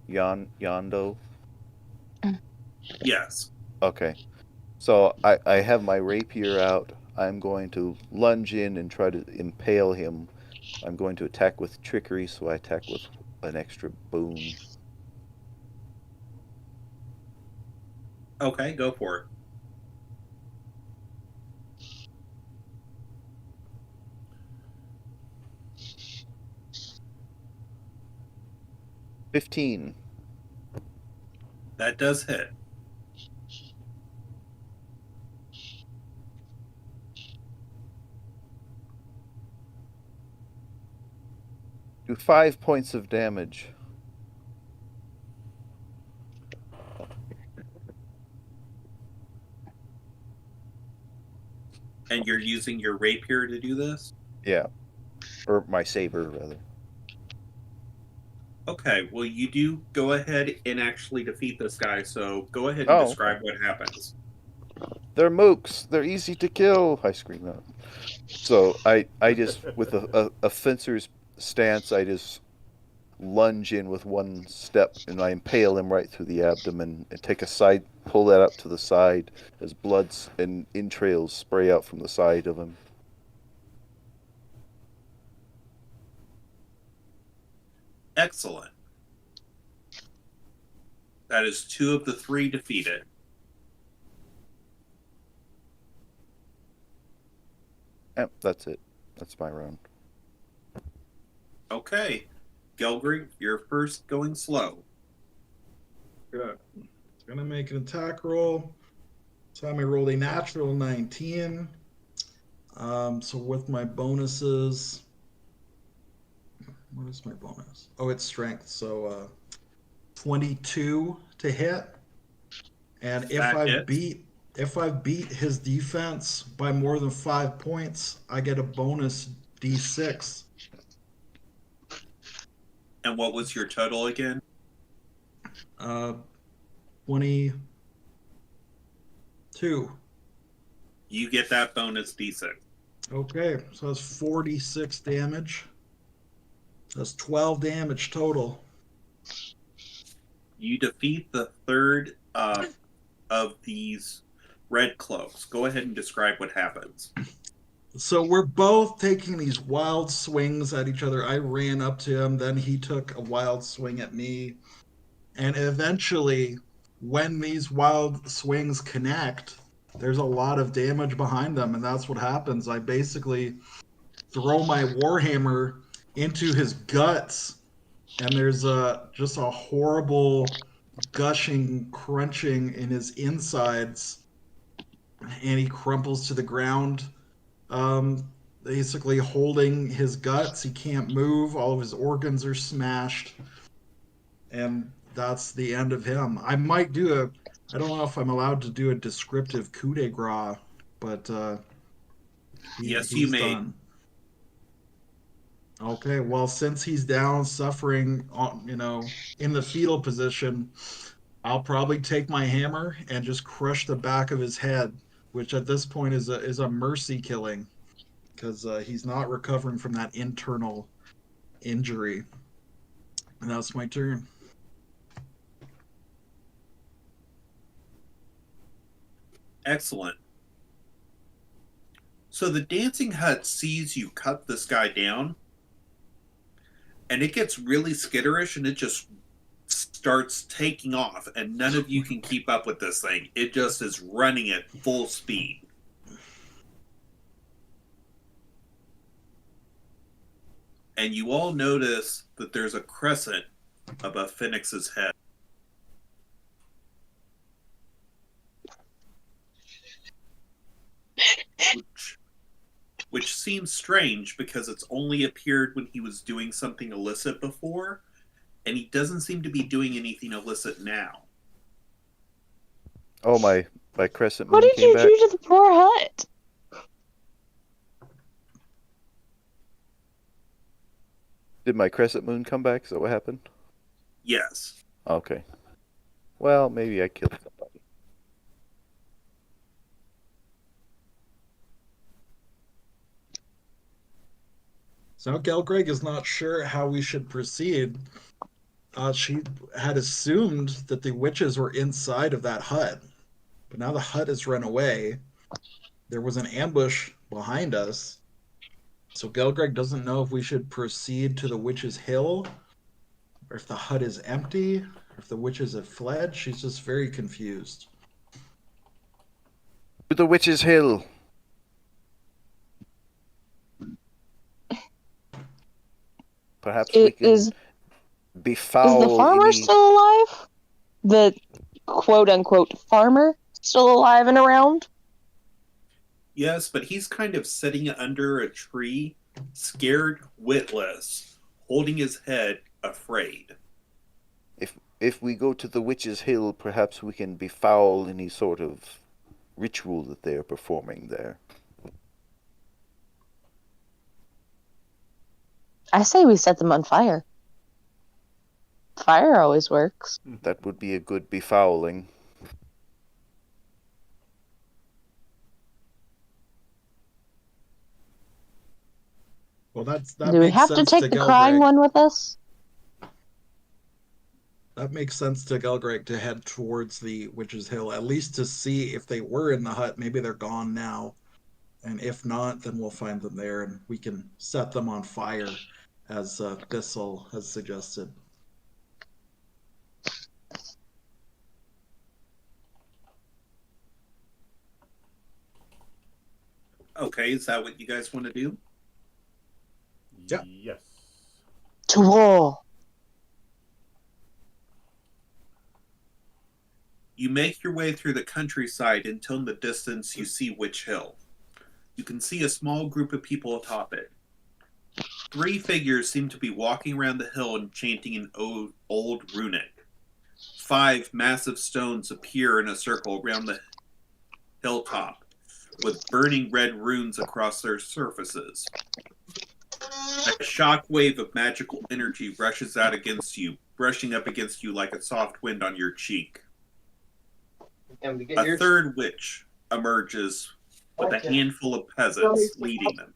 Yondo. Yes. Okay. So I have my rapier out. I'm going to lunge in and try to impale him. I'm going to attack with trickery, so I attack with an extra boon. Okay, go for it. $15. That does hit. Do 5 points of damage. And you're using your rapier to do this? Yeah. Or my saber, rather. Okay, well, you do go ahead and actually defeat this guy, so go ahead and Oh, describe what happens. They're mooks. They're easy to kill. I scream out. So I just, with a fencer's stance, I just lunge in with one step and I impale him right through the abdomen and take a side, pull that up to the side as bloods and entrails spray out from the side of him. Excellent. That is 2 of the 3 defeated. Yep, that's it. That's my round. Okay. Gelgry, you're first going slow. Good. It's gonna make an attack roll. So I rolled a natural 19. So with my bonuses, what is my bonus? Oh, it's strength. So 22 to hit. And That hits. if I beat his defense by more than 5 points, I get a bonus D6. And what was your total again? 22. You get that bonus D6. Okay, so that's 46 damage. That's 12 damage total. You defeat the third of these red cloaks. Go ahead and describe what happens. So we're both taking these wild swings at each other. I ran up to him, then he took a wild swing at me. And eventually, when these wild swings connect, there's a lot of damage behind them, and that's what happens. I basically throw my warhammer into his guts, and there's just a horrible gushing, crunching in his insides, and he crumples to the ground, basically holding his guts. He can't move. All of his organs are smashed, and that's the end of him. I might do I don't know if I'm allowed to do a descriptive coup de grace, but Yes, he's you may. done. Okay, well, since he's down, suffering, in the fetal position, I'll probably take my hammer and just crush the back of his head, which at this point is a mercy killing, because he's not recovering from that internal injury. And that's my turn. Excellent. So the dancing hut sees you cut this guy down, and it gets really skitterish, and it just starts taking off, and none of you can keep up with this thing. It just is running at full speed. And you all notice that there's a crescent above Phoenix's head. seems strange because it's only appeared when he was doing something illicit before, and he doesn't seem to be doing anything illicit now. Oh, my crescent What moon did came you back. do to the poor hut? Did my crescent moon come back? Is that what happened? Yes. Okay. Well, maybe I killed somebody. So Gelgreg is not sure how we should proceed. She had assumed that the witches were inside of that hut, but now the hut has run away. There was an ambush behind us. So Gelgreg doesn't know if we should proceed to the witch's hill, or if the hut is empty, or if the witches have fled. She's just very confused. To the Witch's Hill. Perhaps we can Is befoul the farmer any... still alive? The quote-unquote farmer still alive and around? Yes, but he's kind of sitting under a tree, scared witless, holding his head, afraid. If we go to the Witch's Hill, perhaps we can befoul any sort of ritual that they are performing there. I say we set them on fire. Fire always works. That would be a good befouling. Well, that Do we makes have to sense take the crying Gelgreg. one with us? That makes sense to Gelgreg to head towards the Witch's Hill, at least to see if they were in the hut. Maybe they're gone now. And if not, then we'll find them there and we can set them on fire, as Thistle has suggested. Okay, is that what you guys want to do? Yeah. Yes. To war. You make your way through the countryside until in the distance you see Witch Hill. You can see a small group of people atop it. 3 figures seem to be walking around the hill and chanting an old runic. 5 massive stones appear in a circle around the hilltop, with burning red runes across their surfaces. A shock wave of magical energy rushes out against you, brushing up against you like a soft wind on your cheek. A third witch emerges with a handful of peasants leading them.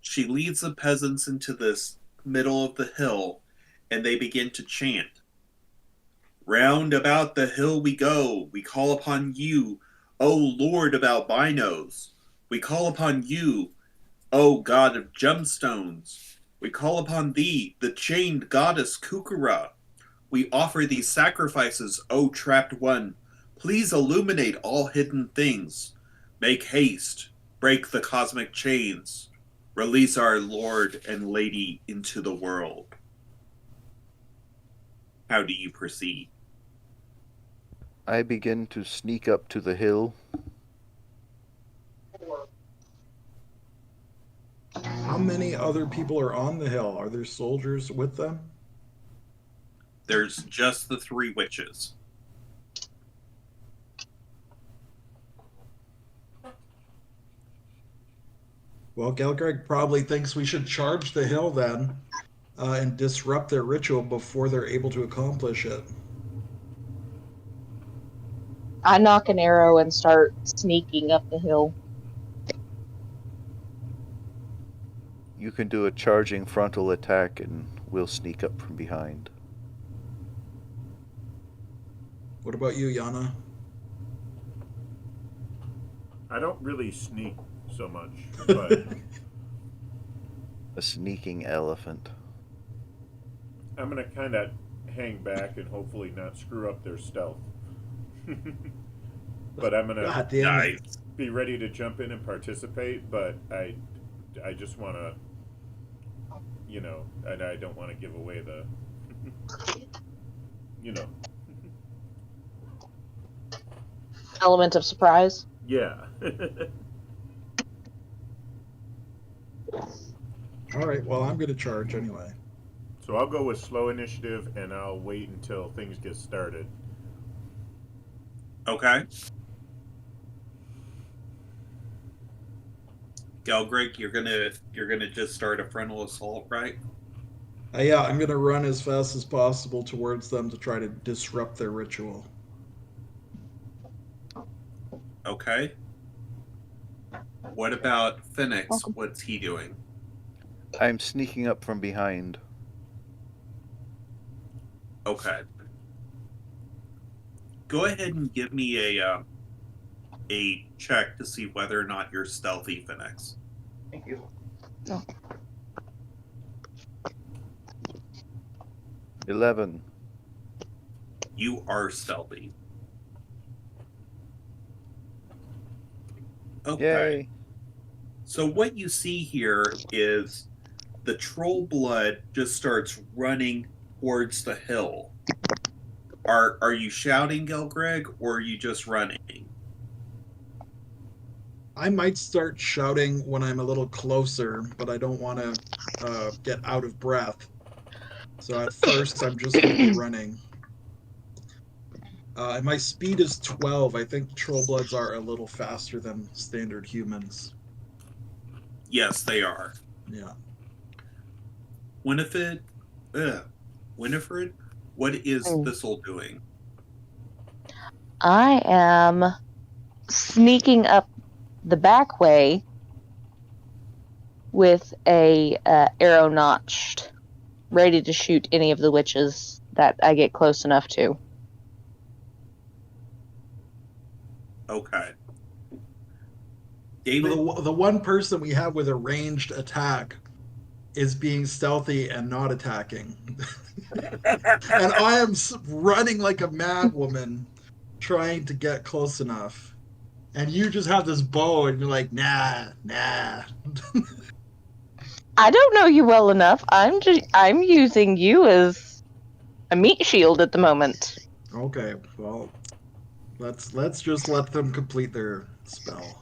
She leads the peasants into this middle of the hill, and they begin to chant. Round about the hill we go, we call upon you, O Lord of albinos. We call upon you, O God of gemstones. We call upon thee, the chained goddess Kukura. We offer these sacrifices, O trapped one. Please illuminate all hidden things. Make haste, break the cosmic chains. Release our Lord and Lady into the world. How do you proceed? I begin to sneak up to the hill. How many other people are on the hill? Are there soldiers with them? There's just the 3 witches. Well, Gelgreg probably thinks we should charge the hill then and disrupt their ritual before they're able to accomplish it. I knock an arrow and start sneaking up the hill. You can do a charging frontal attack and we'll sneak up from behind. What about you, Yana? I don't really sneak so much, but A sneaking elephant. I'm gonna kind of hang back and hopefully not screw up their stealth. But I'm gonna God damn it. Nice. be ready to jump in and participate. But I just want to, and I don't want to give away the, Element of surprise. Yeah. All right. Well, I'm going to charge anyway. So I'll go with slow initiative, and I'll wait until things get started. Okay. Gelgreg, you're gonna just start a frontal assault, right? Yeah, I'm going to run as fast as possible towards them to try to disrupt their ritual. Okay. What about Phoenix? Welcome. What's he doing? I'm sneaking up from behind. Okay. Go ahead and give me a check to see whether or not you're stealthy, Phoenix. Thank you. 11. You are stealthy. Okay. Yay. So what you see here is the troll blood just starts running towards the hill. Are you shouting, Gelgreg, or are you just running? I might start shouting when I'm a little closer, but I don't want to get out of breath. So at first, I'm just going to be running. And my speed is 12. I think troll bloods are a little faster than standard humans. Yes, they are. Yeah. Winifred, what is Mm. Thistle doing? I am sneaking up the back way with a arrow notched, ready to shoot any of the witches that I get close enough to. Okay. So David, the one person we have with a ranged attack is being stealthy and not attacking. And I am running like a mad woman trying to get close enough. And you just have this bow and you're like, nah. I don't know you well enough. I'm using you as a meat shield at the moment. Okay, well, let's just let them complete their spell.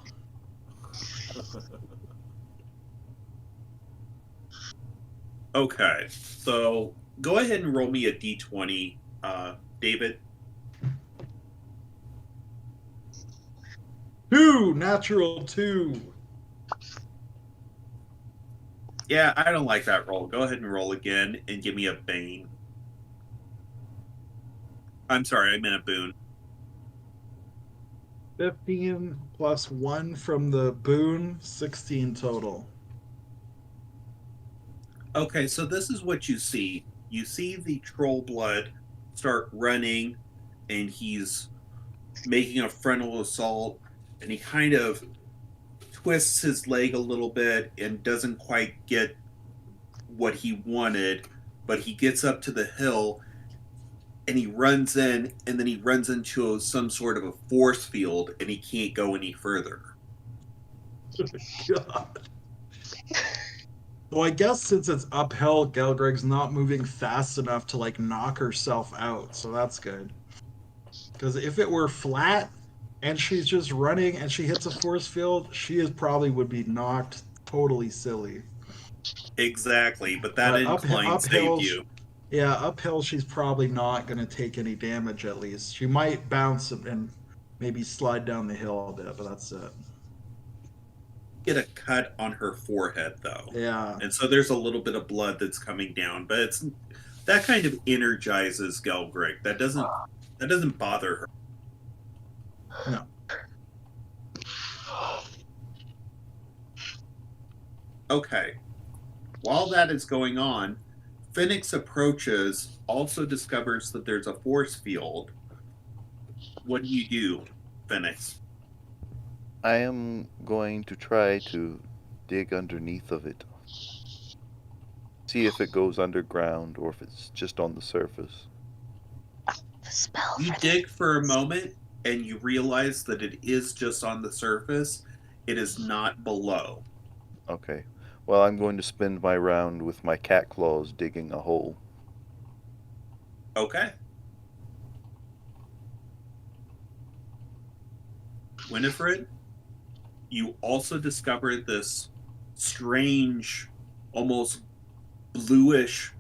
okay. So go ahead and roll me a d20, David. 2, natural 2. Yeah, I don't like that roll. Go ahead and roll again and give me a bane. I'm sorry, I meant a boon. 15 plus 1 from the boon, 16 total. Okay, so this is what you see. You see the troll blood start running, and he's making a frontal assault, and he kind of twists his leg a little bit and doesn't quite get what he wanted, but he gets up to the hill and he runs in, and then he runs into some sort of a force field, and he can't go any further. God. So I guess since it's uphill, Gelgreg's not moving fast enough to like knock herself out, so that's good. Because if it were flat and she's just running and she hits a force field, she is probably would be knocked totally silly. Exactly, but that But incline uphill, saved you. Yeah, uphill she's probably not going to take any damage at least. She might bounce and maybe slide down the hill a bit, but that's it. Get a cut on her forehead though. Yeah. And so there's a little bit of blood that's coming down, but it's that kind of energizes Gelgreg. That doesn't bother her. No. Okay. While that is going on, Phoenix approaches, also discovers that there's a force field. What do, Phoenix? I am going to try to dig underneath of it. See if it goes underground or if it's just on the surface. The spell. You dig for a moment and you realize that it is just on the surface. It is not below. Okay. Well, I'm going to spend my round with my cat claws digging a hole. Okay. Winifred, you also discovered this strange almost bluish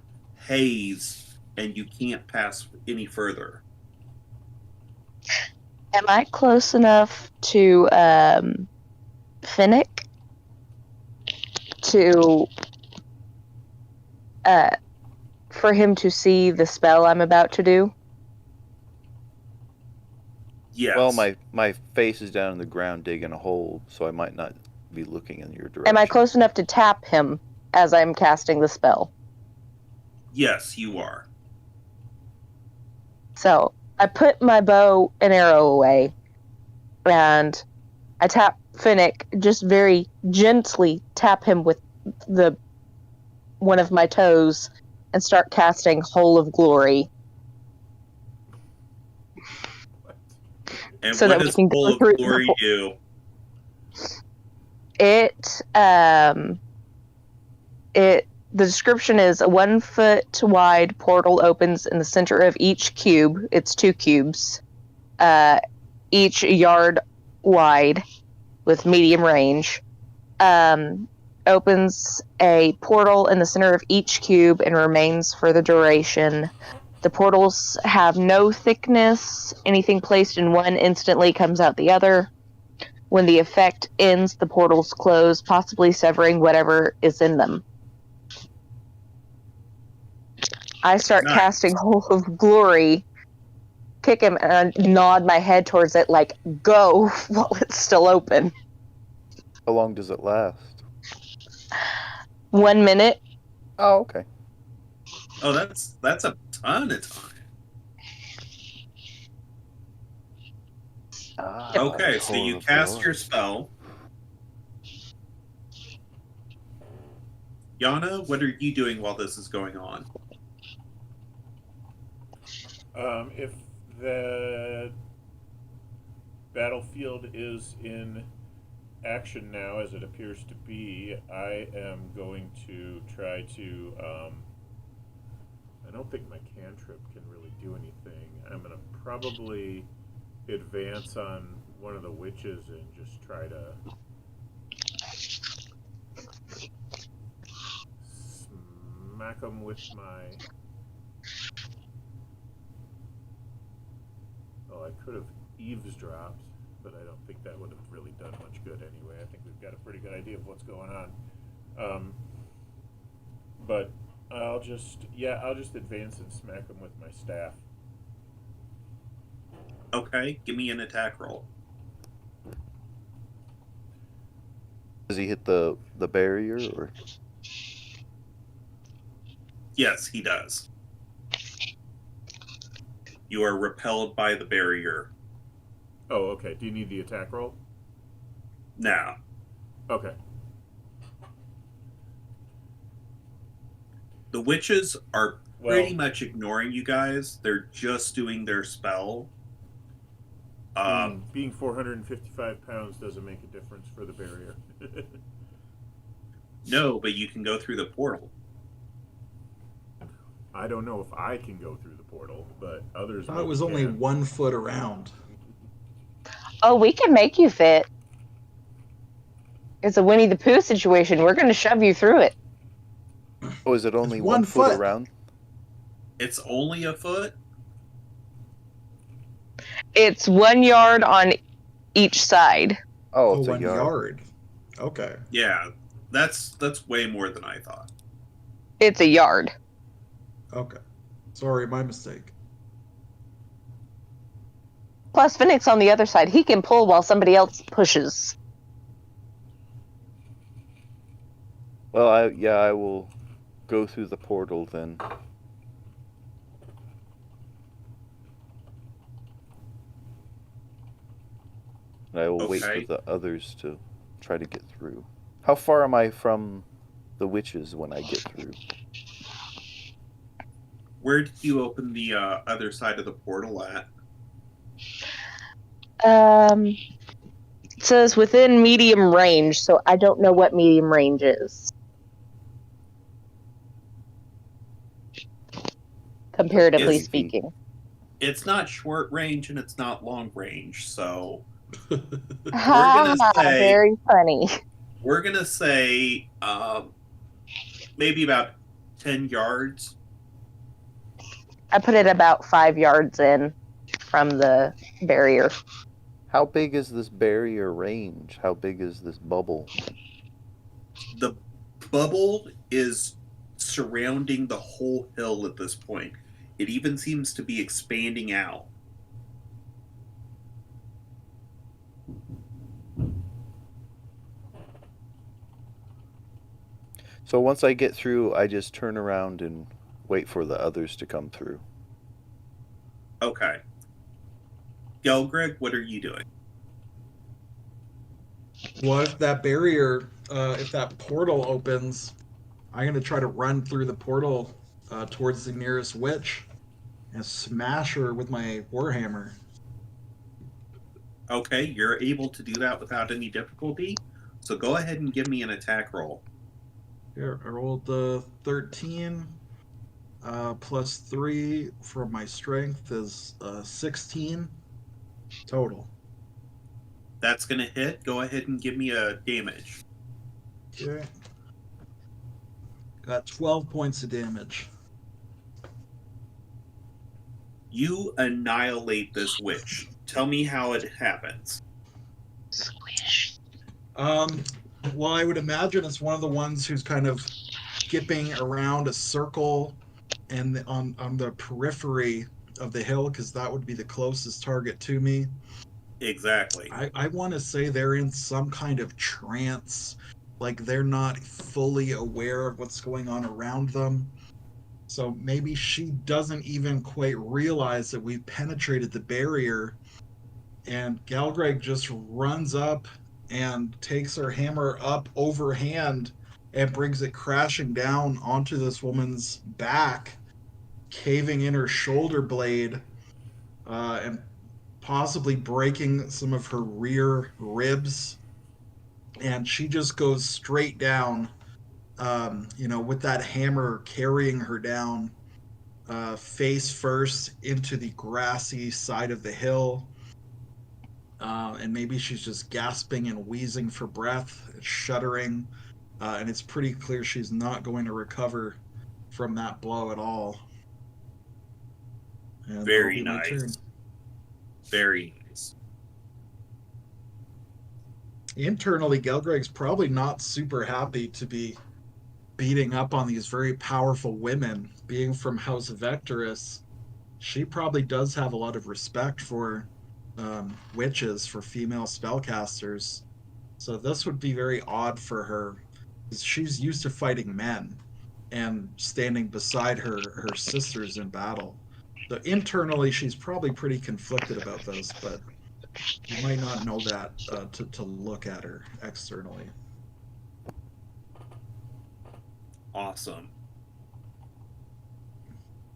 haze, and you can't pass any further. Am I close enough to Finnick to for him to see the spell I'm about to do? Yes. Well, my face is down in the ground digging a hole, so I might not be looking in your direction. Am I close enough to tap him as I'm casting the spell? Yes, you are. So I put my bow and arrow away, and I tap Finnick, just very gently tap him with one of my toes, and start casting Hole of Glory. And So what that we does can go Hole of through Glory the- do? The description is a 1 foot wide portal opens in the center of each cube. It's 2 cubes, each yard wide with medium range. Opens a portal in the center of each cube and remains for the duration. The portals have no thickness. Anything placed in one instantly comes out the other. When the effect ends, the portals close, possibly severing whatever is in them. I start Nice. casting Hole of Glory, kick him, and nod my head towards it like, go, while it's still open. How long does it last? 1 minute. Oh, okay. Oh, that's a ton of time. Okay, so you cast your spell. Yana, what are you doing while this is going on? If the battlefield is in action now, as it appears to be, I am going to try to. I don't think my cantrip can really do anything. I'm going to probably advance on one of the witches and just try to smack them with my. Oh, I could have eavesdropped, but I don't think that would have really done much good anyway. I think we've got a pretty good idea of what's going on. But I'll just advance and smack him with my staff. Okay, give me an attack roll. Does he hit the barrier or? Yes, he does. You are repelled by the barrier. Oh, okay. Do you need the attack roll? Now, Okay. the witches are Well, pretty much ignoring you guys. They're just doing their spell. being 455 pounds doesn't make a difference for the barrier. No, but you can go through the portal. I don't know if I can go through the portal, but others. I thought it was only 1 foot around. Oh, we can make you fit. It's a Winnie the Pooh situation. We're going to shove you through it. Oh, is it only It's 1 1 foot foot. around? It's only a foot? It's 1 yard on each side. Oh, Oh, it's a 1 yard. yard. Okay. Yeah, that's way more than I thought. It's a yard. Okay. Sorry, my mistake. Plus, Finnick's on the other side. He can pull while somebody else pushes. Well, I will go through the portal then. And I will wait for Okay. the others to try to get through. How far am I from the witches when I get through? Where did you open the other side of the portal at? It says within medium range, so I don't know what medium range is. Comparatively Is- speaking. It's not short range and it's not long range, so Ha, say- very funny. we're gonna say maybe about 10 yards. I put it about 5 yards in from the barrier. How big is this barrier range? How big is this bubble? The bubble is surrounding the whole hill at this point. It even seems to be expanding out. So once I get through, I just turn around and wait for the others to come through. Okay. Greg, what are you doing? Well, if that barrier, if that portal opens, I'm going to try to run through the portal towards the nearest witch and smash her with my warhammer. Okay, you're able to do that without any difficulty. So go ahead and give me an attack roll. Here, I rolled the 13 plus 3 from my strength is 16 total. That's going to hit. Go ahead and give me a damage. Okay. Got 12 points of damage. You annihilate this witch. Tell me how it happens. Squish. Well, I would imagine it's one of the ones who's kind of skipping around a circle and on the periphery of the hill, because that would be the closest target to me. Exactly. I want to say they're in some kind of trance, like they're not fully aware of what's going on around them. So maybe she doesn't even quite realize that we've penetrated the barrier, and Galgreg just runs up and takes her hammer up overhand and brings it crashing down onto this woman's back, caving in her shoulder blade, and possibly breaking some of her rear ribs. And she just goes straight down, with that hammer carrying her down, face first into the grassy side of the hill. And maybe she's just gasping and wheezing for breath, shuddering, and it's pretty clear she's not going to recover from that blow at all. And Very that'll be my turn. nice. Very nice. Internally, Gelgreg's probably not super happy to be beating up on these very powerful women. Being from House Vectorus, she probably does have a lot of respect for witches, for female spellcasters. So this would be very odd for her, because she's used to fighting men and standing beside her sisters in battle. So internally, she's probably pretty conflicted about this, but you might not know that to look at her externally. Awesome.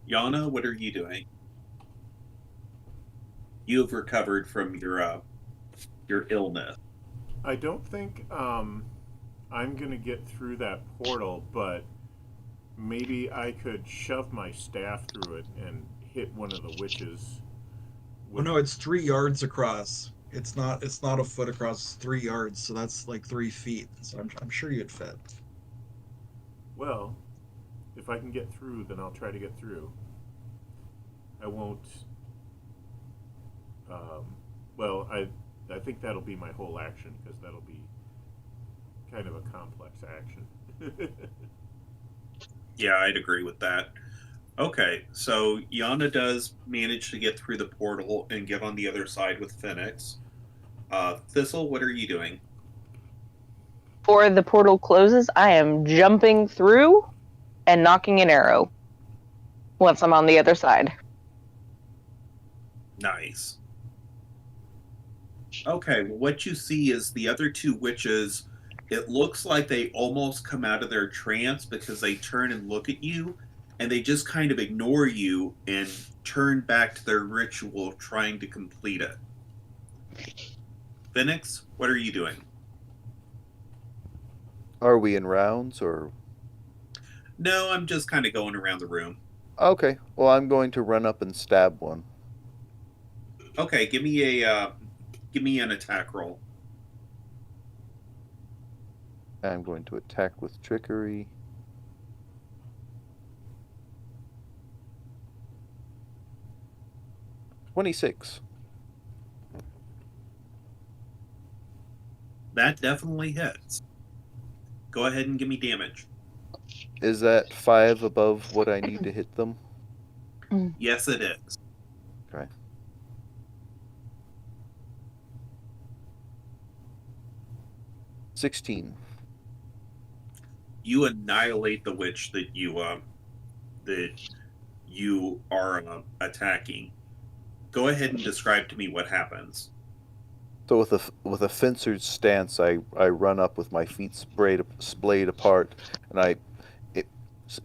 Yana, what are you doing? You have recovered from your illness. I don't think I'm going to get through that portal, but maybe I could shove my staff through it and hit one of the witches. Well, no, it's 3 yards across. It's not a foot across. It's 3 yards, so that's like 3 feet. So I'm sure you'd fit. Well, if I can get through, then I'll try to get through. I won't. I think that'll be my whole action, because that'll be kind of a complex action. Yeah, I'd agree with that. Okay, so Yana does manage to get through the portal and get on the other side with Phoenix. Thistle, what are you doing? Before the portal closes, I am jumping through and knocking an arrow once I'm on the other side. Nice. Okay, well, what you see is the other two witches, it looks like they almost come out of their trance, because they turn and look at you, and they just kind of ignore you and turn back to their ritual, trying to complete it. Phoenix, what are you doing? Are we in rounds or? No, I'm just kind of going around the room. Okay, well, I'm going to run up and stab one. Okay, give me an attack roll. I'm going to attack with trickery. 26. That definitely hits. Go ahead and give me damage. Is that 5 above what I need to hit them? Yes, it is. Okay. $16. You annihilate the witch that you are attacking. Go ahead and describe to me what happens. So with a fencer's stance, I run up with my feet splayed apart, and I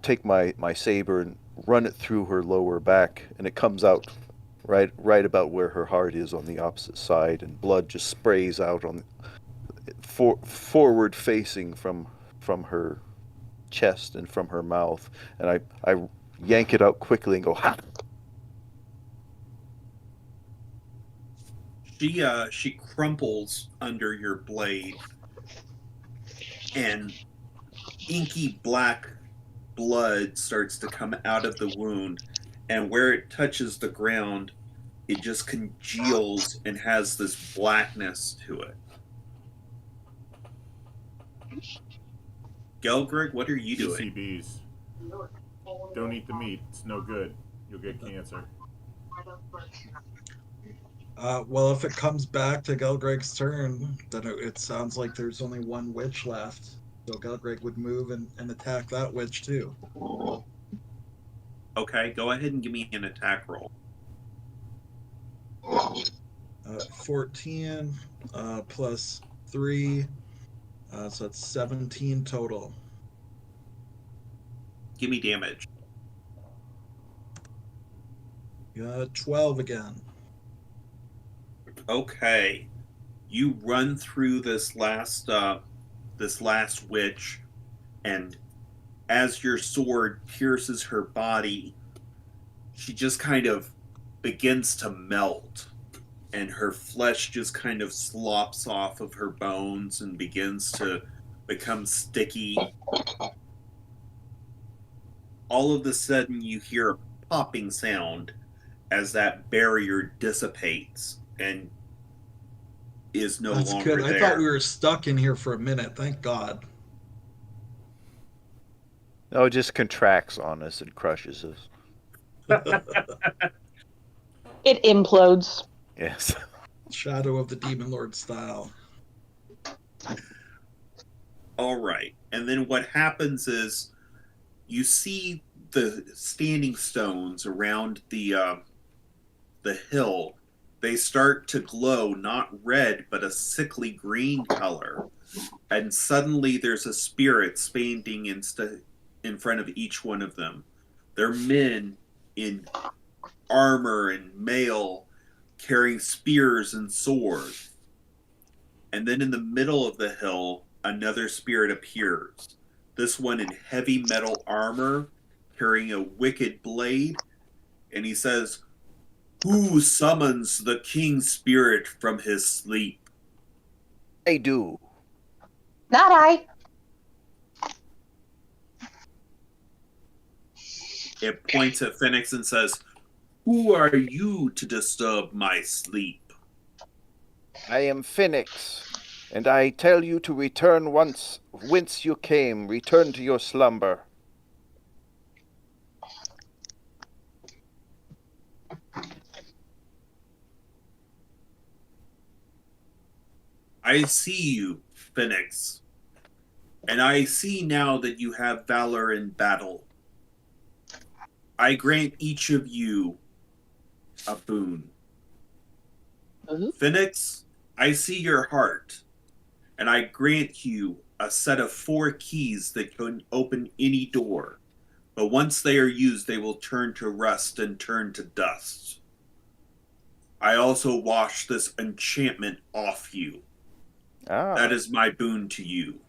take my saber and run it through her lower back, and it comes out right about where her heart is on the opposite side, and blood just sprays out on forward facing from her chest and from her mouth, and I yank it out quickly and go ha. She crumples under your blade, and inky black blood starts to come out of the wound, and where it touches the ground, it just congeals and has this blackness to it. Gelgrig, what are you doing? PCBs. Don't eat the meat. It's no good. You'll get cancer. Well, if it comes back to Gelgrig's turn, then it sounds like there's only one witch left. So Gelgrig would move and attack that witch too. Okay, go ahead and give me an attack roll. 14 plus 3, so it's 17 total. Give me damage. 12 again. Okay, you run through this last witch, and as your sword pierces her body, she just kind of begins to melt, and her flesh just kind of slops off of her bones and begins to become sticky. All of a sudden, you hear a popping sound as that barrier dissipates and is no That's longer good. there. I thought we were stuck in here for a minute. Thank God. No, it just contracts on us and crushes us. It implodes. Yes. Shadow of the Demon Lord style. All right. And then what happens is you see the standing stones around the hill. They start to glow, not red, but a sickly green color. And suddenly there's a spirit standing in front of each one of them. They're men in armor and mail, carrying spears and swords. And then in the middle of the hill, another spirit appears. This one in heavy metal armor, carrying a wicked blade. And he says, "Who summons the king spirit from his sleep?" I do. Not I. It points at Phoenix and says, "Who are you to disturb my sleep?" I am Phoenix, and I tell you to return whence you came. Return to your slumber. I see you, Phoenix, and I see now that you have valor in battle. I grant each of you a boon. Phoenix, I see your heart, and I grant you a set of 4 keys that can open any door. But once they are used, they will turn to rust and turn to dust. I also wash this enchantment off you. Ah. That is my boon to you.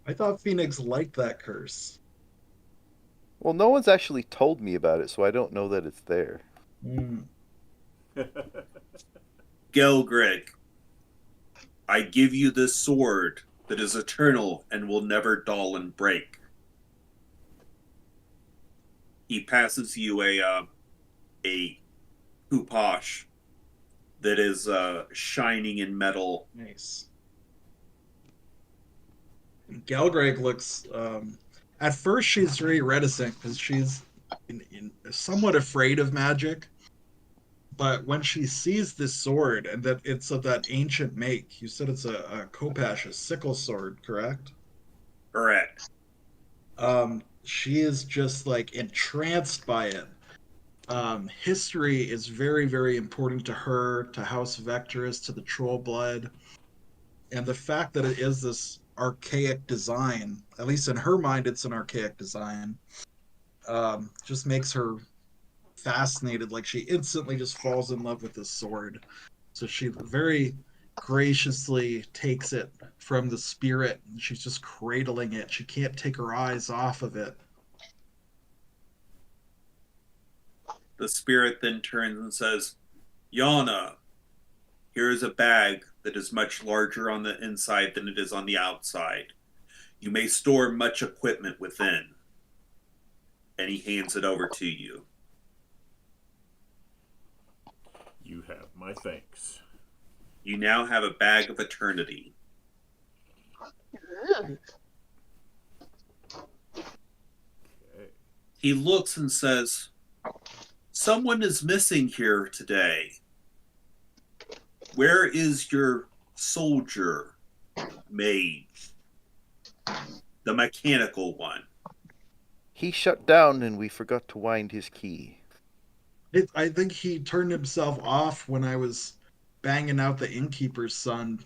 I thought Phoenix liked that curse. Well, no one's actually told me about it, so I don't know that it's there. Gelgrig, I give you this sword that is eternal and will never dull and break. He passes you a a kuposh that is shining in metal. Nice. Galgreg looks. At first, she's very reticent because she's somewhat afraid of magic. But when she sees this sword and that it's of that ancient make, you said it's a kopash, a sickle sword, correct? Correct. She is just like entranced by it. History is very, very important to her, to House Vectorus, to the Troll Blood. And the fact that it is this archaic design, at least in her mind, it's an archaic design, just makes her fascinated. Like she instantly just falls in love with this sword. So she very graciously takes it from the spirit and she's just cradling it. She can't take her eyes off of it. The spirit then turns and says, Yana, here is a bag that is much larger on the inside than it is on the outside. You may store much equipment within. And he hands it over to you. You have my thanks. You now have a bag of eternity. Okay. He looks and says, someone is missing here today. Where is your soldier, mage? The mechanical one. He shut down and we forgot to wind his key. I think he turned himself off when I was banging out the innkeeper's son.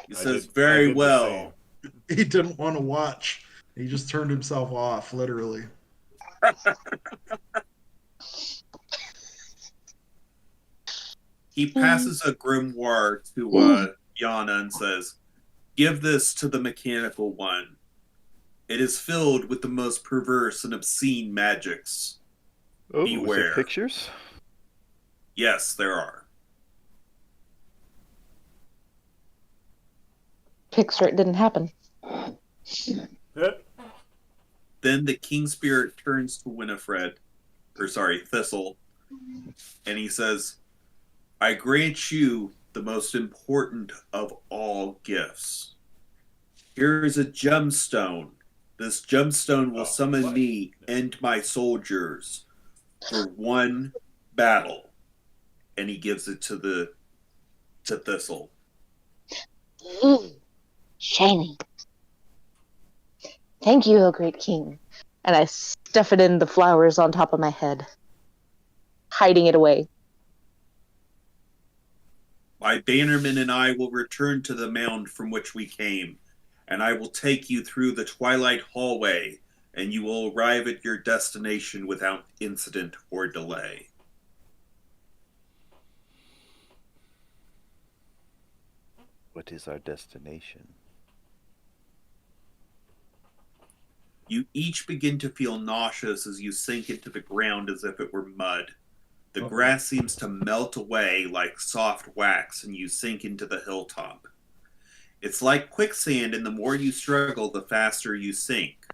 He says, very well. He didn't want to watch. He just turned himself off, literally. He passes a grimoire to Yana and says, give this to the mechanical one. It is filled with the most perverse and obscene magics. Oh, was Beware. there pictures? Yes, there are. Picture it didn't happen. Then the king spirit turns to Thistle, and he says, I grant you the most important of all gifts. Here is a gemstone. This gemstone will summon me and my soldiers for one battle. And he gives it to Thistle. Shiny. Thank you, O great king. And I stuff it in the flowers on top of my head, hiding it away. My bannermen and I will return to the mound from which we came, and I will take you through the twilight hallway, and you will arrive at your destination without incident or delay. What is our destination? You each begin to feel nauseous as you sink into the ground as if it were mud. The grass seems to melt away like soft wax, and you sink into the hilltop. It's like quicksand, and the more you struggle, the faster you sink.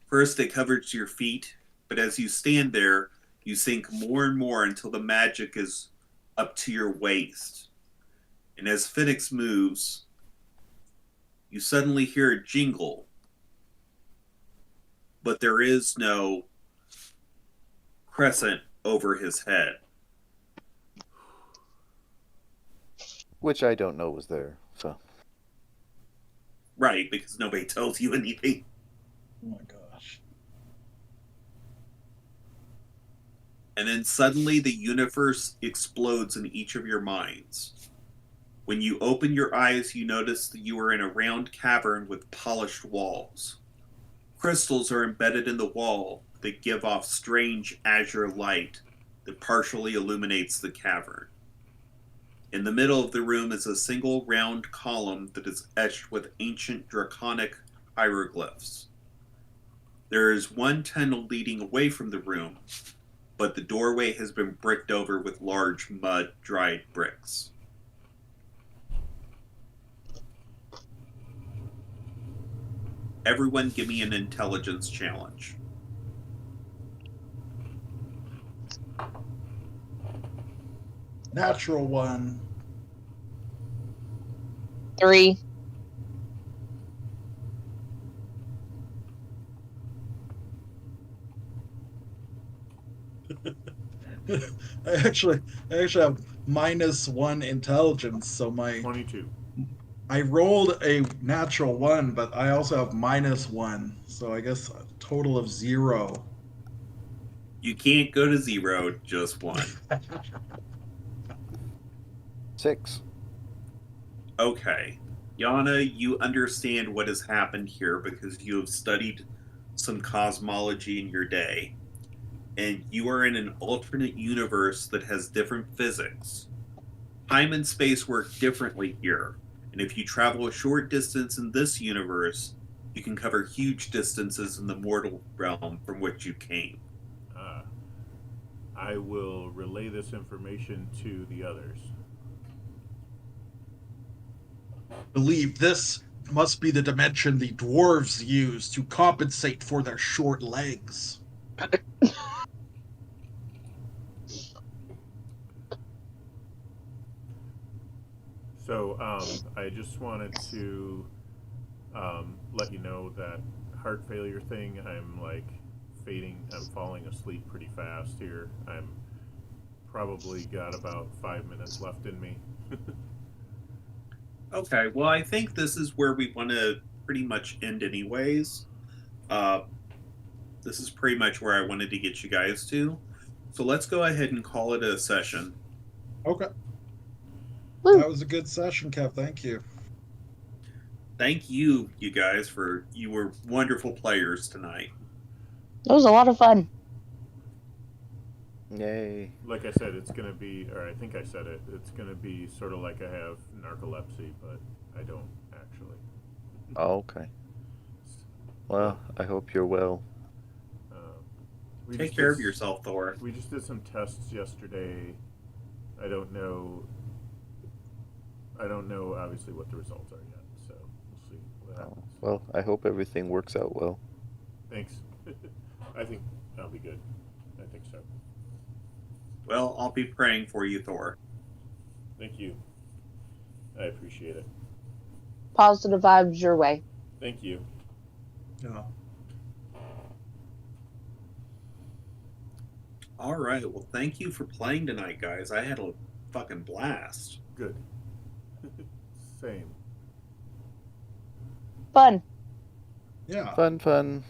First, it covers your feet, but as you stand there, you sink more and more until the magic is up to your waist. And as Phoenix moves, you suddenly hear a jingle, but there is no crescent over his head. Which I don't know was there, so. Right, because nobody tells you anything. Oh my gosh. And then suddenly the universe explodes in each of your minds. When you open your eyes, you notice that you are in a round cavern with polished walls. Crystals are embedded in the wall that give off strange azure light that partially illuminates the cavern. In the middle of the room is a single round column that is etched with ancient draconic hieroglyphs. There is one tunnel leading away from the room, but the doorway has been bricked over with large mud-dried bricks. Everyone give me an intelligence challenge. Natural one. 3. I actually have -1 intelligence, so 22. I rolled a natural 1, but I also have -1, so I guess a total of 0. You can't go to 0, just 1. 6. Okay. Yana, you understand what has happened here because you have studied some cosmology in your day. And you are in an alternate universe that has different physics. Time and space work differently here. And if you travel a short distance in this universe, you can cover huge distances in the mortal realm from which you came. I will relay this information to the others. Believe this must be the dimension the dwarves use to compensate for their short legs. So I just wanted to let you know that heart failure thing, I'm like I'm falling asleep pretty fast here. I'm probably got about 5 minutes left in me. Okay, well, I think this is where we want to pretty much end, anyways. This is pretty much where I wanted to get you guys to. So let's go ahead and call it a session. Okay. Woo. That was a good session, Kev. Thank you. Thank you, you guys, you were wonderful players tonight. It was a lot of fun. Yay. Like I said, it's going to be, or I think I said it, it's going to be sort of like I have narcolepsy, but I don't actually. Oh, okay. Well, I hope you're well. Take care of yourself, Thor. We just did some tests yesterday. I don't know obviously what the results are yet, so we'll see what happens. Well, I hope everything works out well. Thanks. I think I'll be good. I think so. Well, I'll be praying for you, Thor. Thank you. I appreciate it. Positive vibes your way. Thank you. Yeah. All right. Well, thank you for playing tonight, guys. I had a fucking blast. Good. Same. Fun. Yeah. Fun.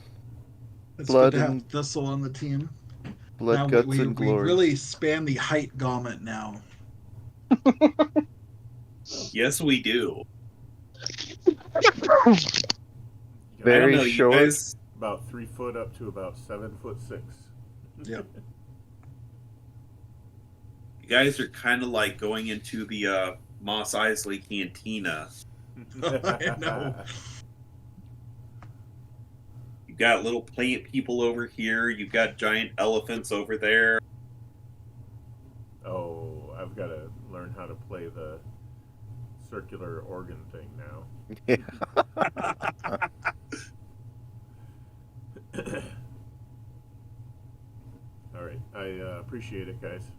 It's Blood good to have and- Thistle on the team. Blood, Now guts, we and glory. really span the height gamut now. Yes, we do. Very I don't know, short. you guys. About 3 foot up to about 7'6". Yep. You guys are kind of like going into the Moss Isley Cantina. I know. You've got little plant people over here. You've got giant elephants over there. Oh, I've got to learn how to play the circular organ thing now. Yeah. All right. I appreciate it, guys.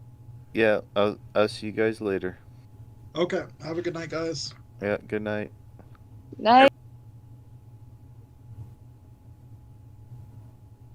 Yeah, I'll see you guys later. Okay. Have a good night, guys. Yeah, good night. Night.